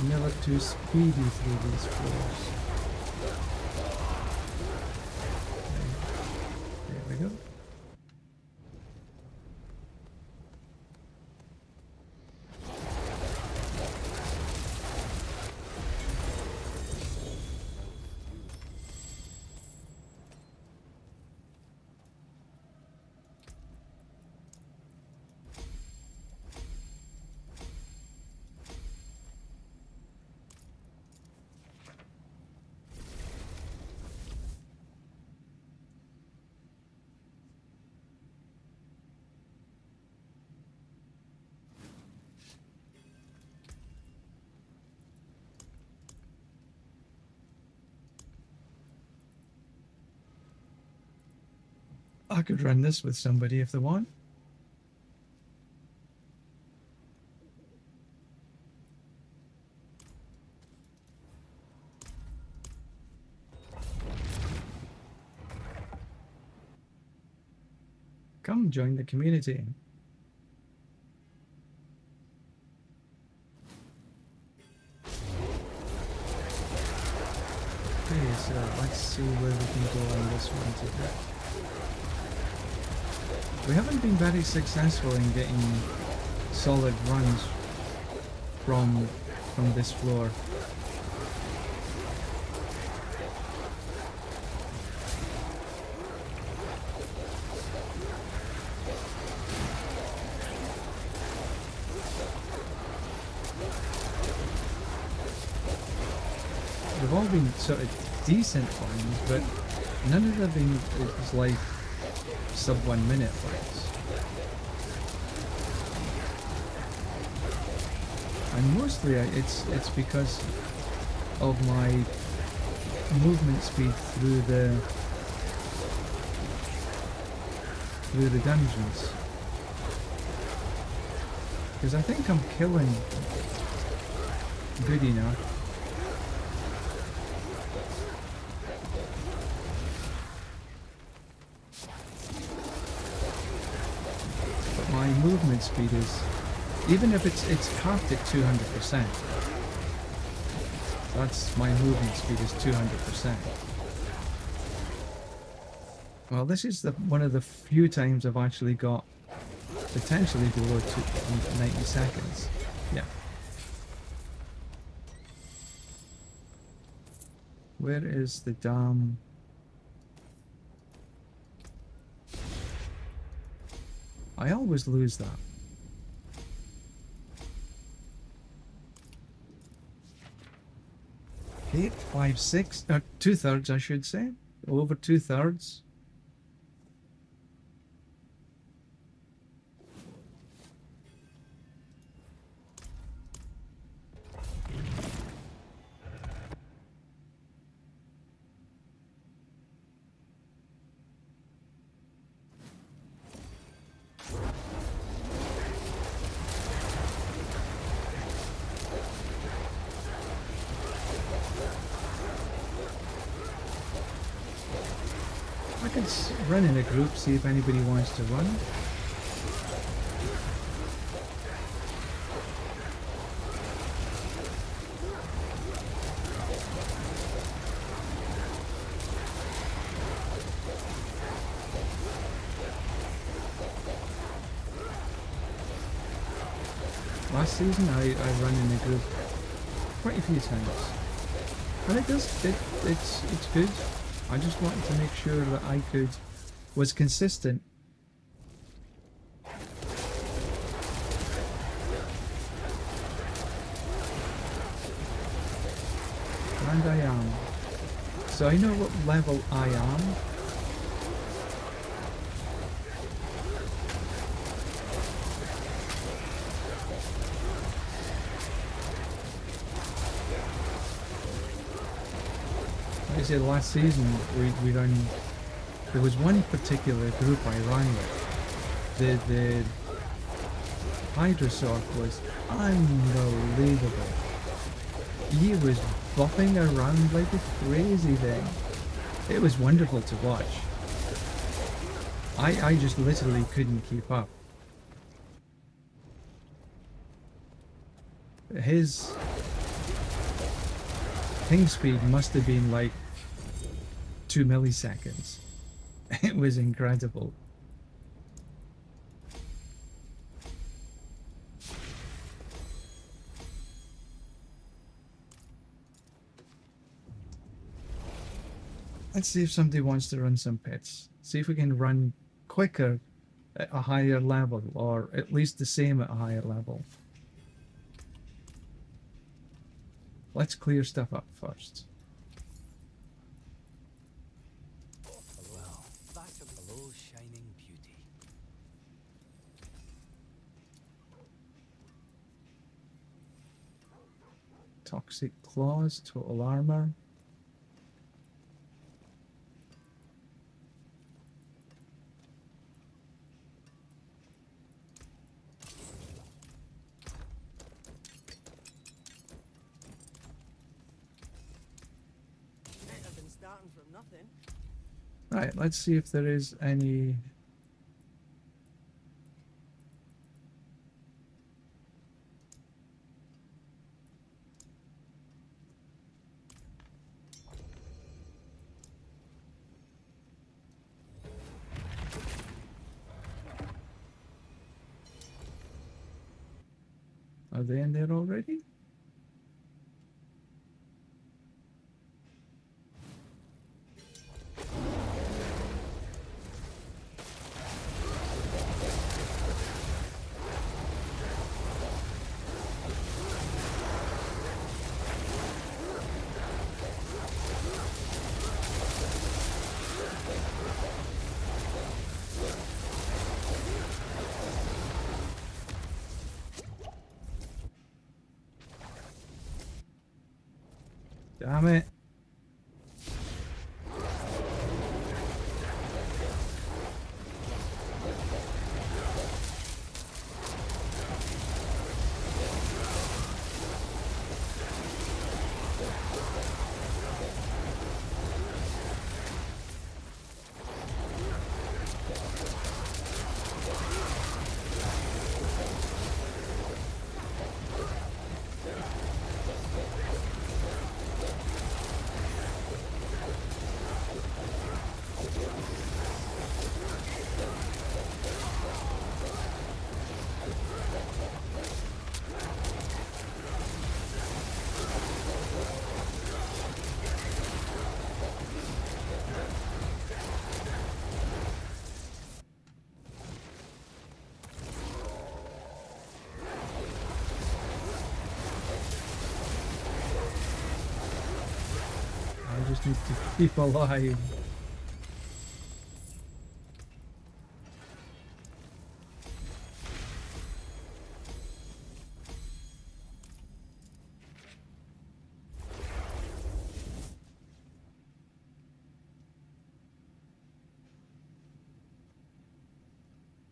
Never too speedy through these floors. Okay. There we go. I could run this with somebody if they want. Come join the community. Okay, so let's see where we can go on this one today. We haven't been very successful in getting solid runs from this floor. They've all been sort of decent ones, but none of them have been as like sub 1 minute fights. And mostly it's because of my movement speed through the dungeons. Because I think I'm killing good enough. My movement speed is, even if it's capped at 200%, that's my movement speed is 200%. Well, this is one of the few times I've actually got potentially below 90 seconds. Yeah. Where is the damn... I always lose that. 8, 5, 6, 2/3 I should say. Over 2/3. I could run in a group, see if anybody wants to run. Last season I ran in a group quite a few times. And it's good. I just wanted to make sure that I was consistent. And I am. So I know what level I am. Like I said, last season we ran. There was one particular group I ran with. The Hydrosaur was unbelievable. He was bopping around like a crazy thing. It was wonderful to watch. I just literally couldn't keep up. His ping speed must have been like 2 milliseconds. It was incredible. Let's see if somebody wants to run some pits. See if we can run quicker at a higher level, or at least the same at a higher level. Let's clear stuff up first. Well, that's a below shining beauty. Toxic claws, total armor. Might have been starting from nothing. Right, let's see if there is any. Are they in there already? Damn it. I just need to keep alive.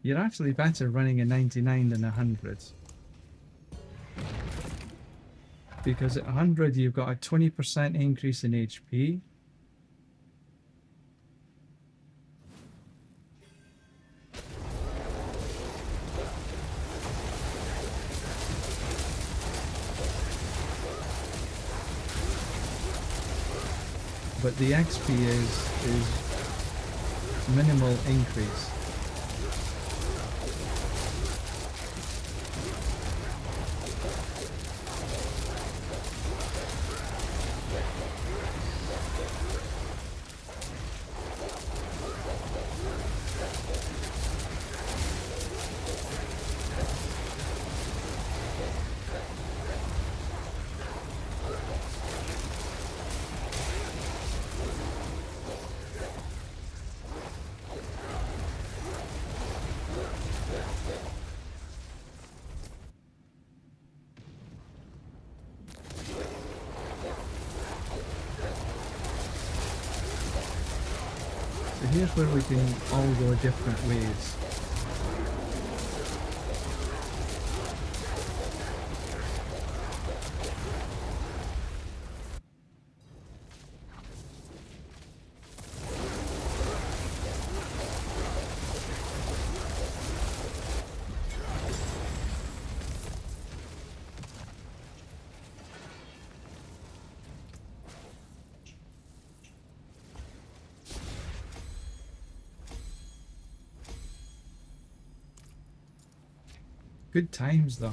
You're actually better running a 99 than 100. Because at 100 you've got a 20% increase in HP. But the XP is minimal increase. here's where we can all go different ways. Good times though.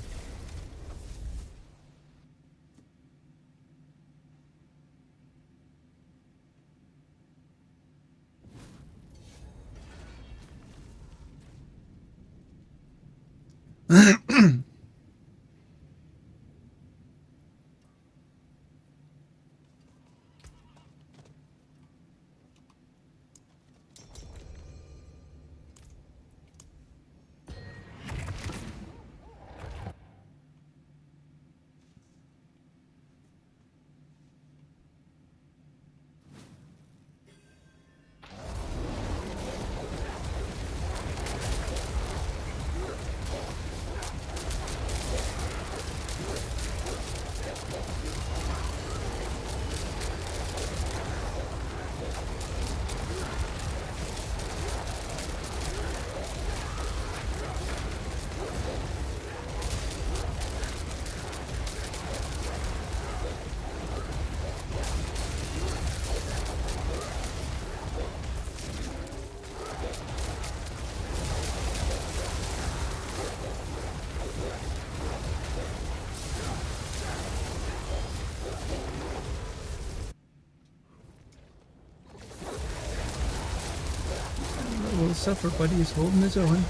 Little suffer buddy's holding his own.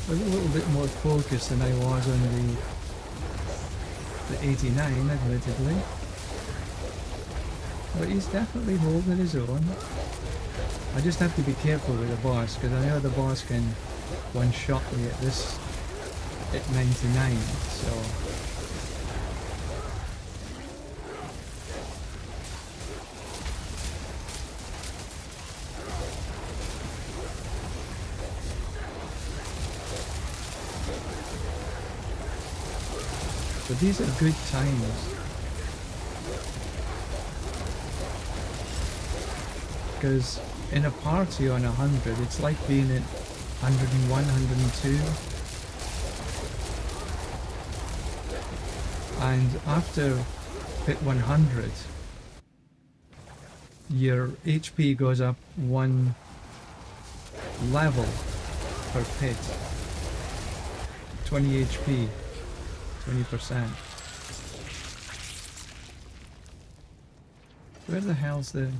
A little bit more focused than I was on the 89, admittedly. But he's definitely holding his own. I just have to be careful with the boss, because I know the boss can one-shot me at 99, so... But these are good times. Because in a party on 100, it's like being at 101, 102. And after hit 100, your HP goes up 1 level per pit. 20 HP. 20%. Where the hell's the...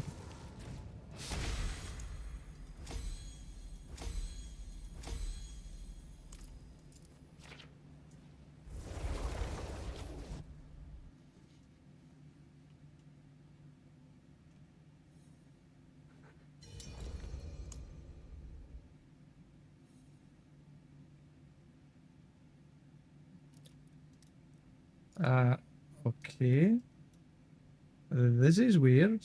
Okay. This is weird.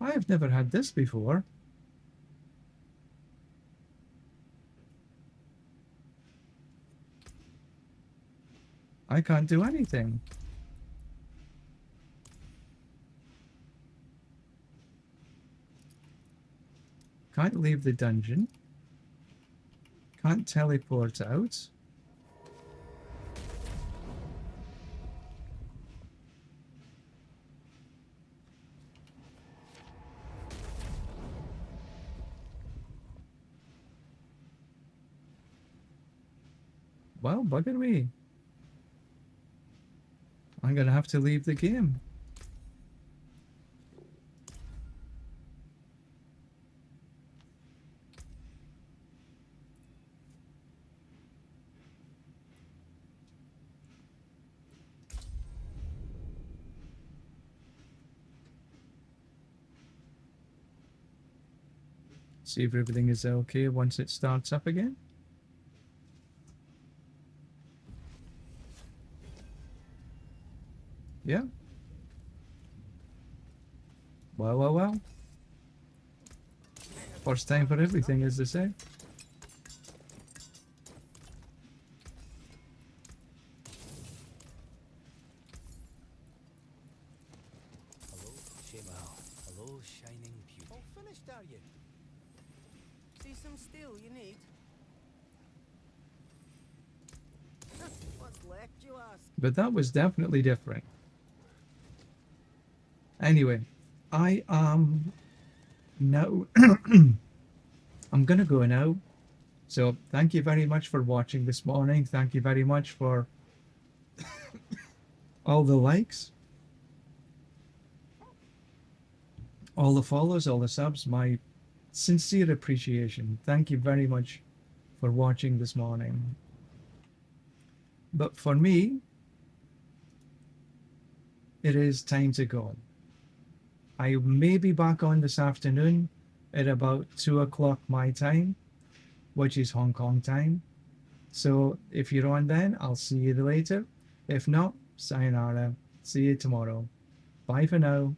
I've never had this before. I can't do anything. Can't leave the dungeon. Can't teleport out. Well, bugger me. I'm gonna have to leave the game. See if everything is okay once it starts up again. Yeah. Well. First time for everything, as they say. Hello, hello, shining beauty. All finished, are you? See some steel you need? What's left, you ask? But that was definitely different. Anyway, I am now I'm gonna go now. So thank you very much for watching this morning. Thank you very much for all the likes, all the follows, all the subs. My sincere appreciation. Thank you very much for watching this morning. But for me, it is time to go. I may be back on this afternoon at about 2 o'clock my time, which is Hong Kong time. So if you're on then, I'll see you later. If not, sayonara. See you tomorrow. Bye for now.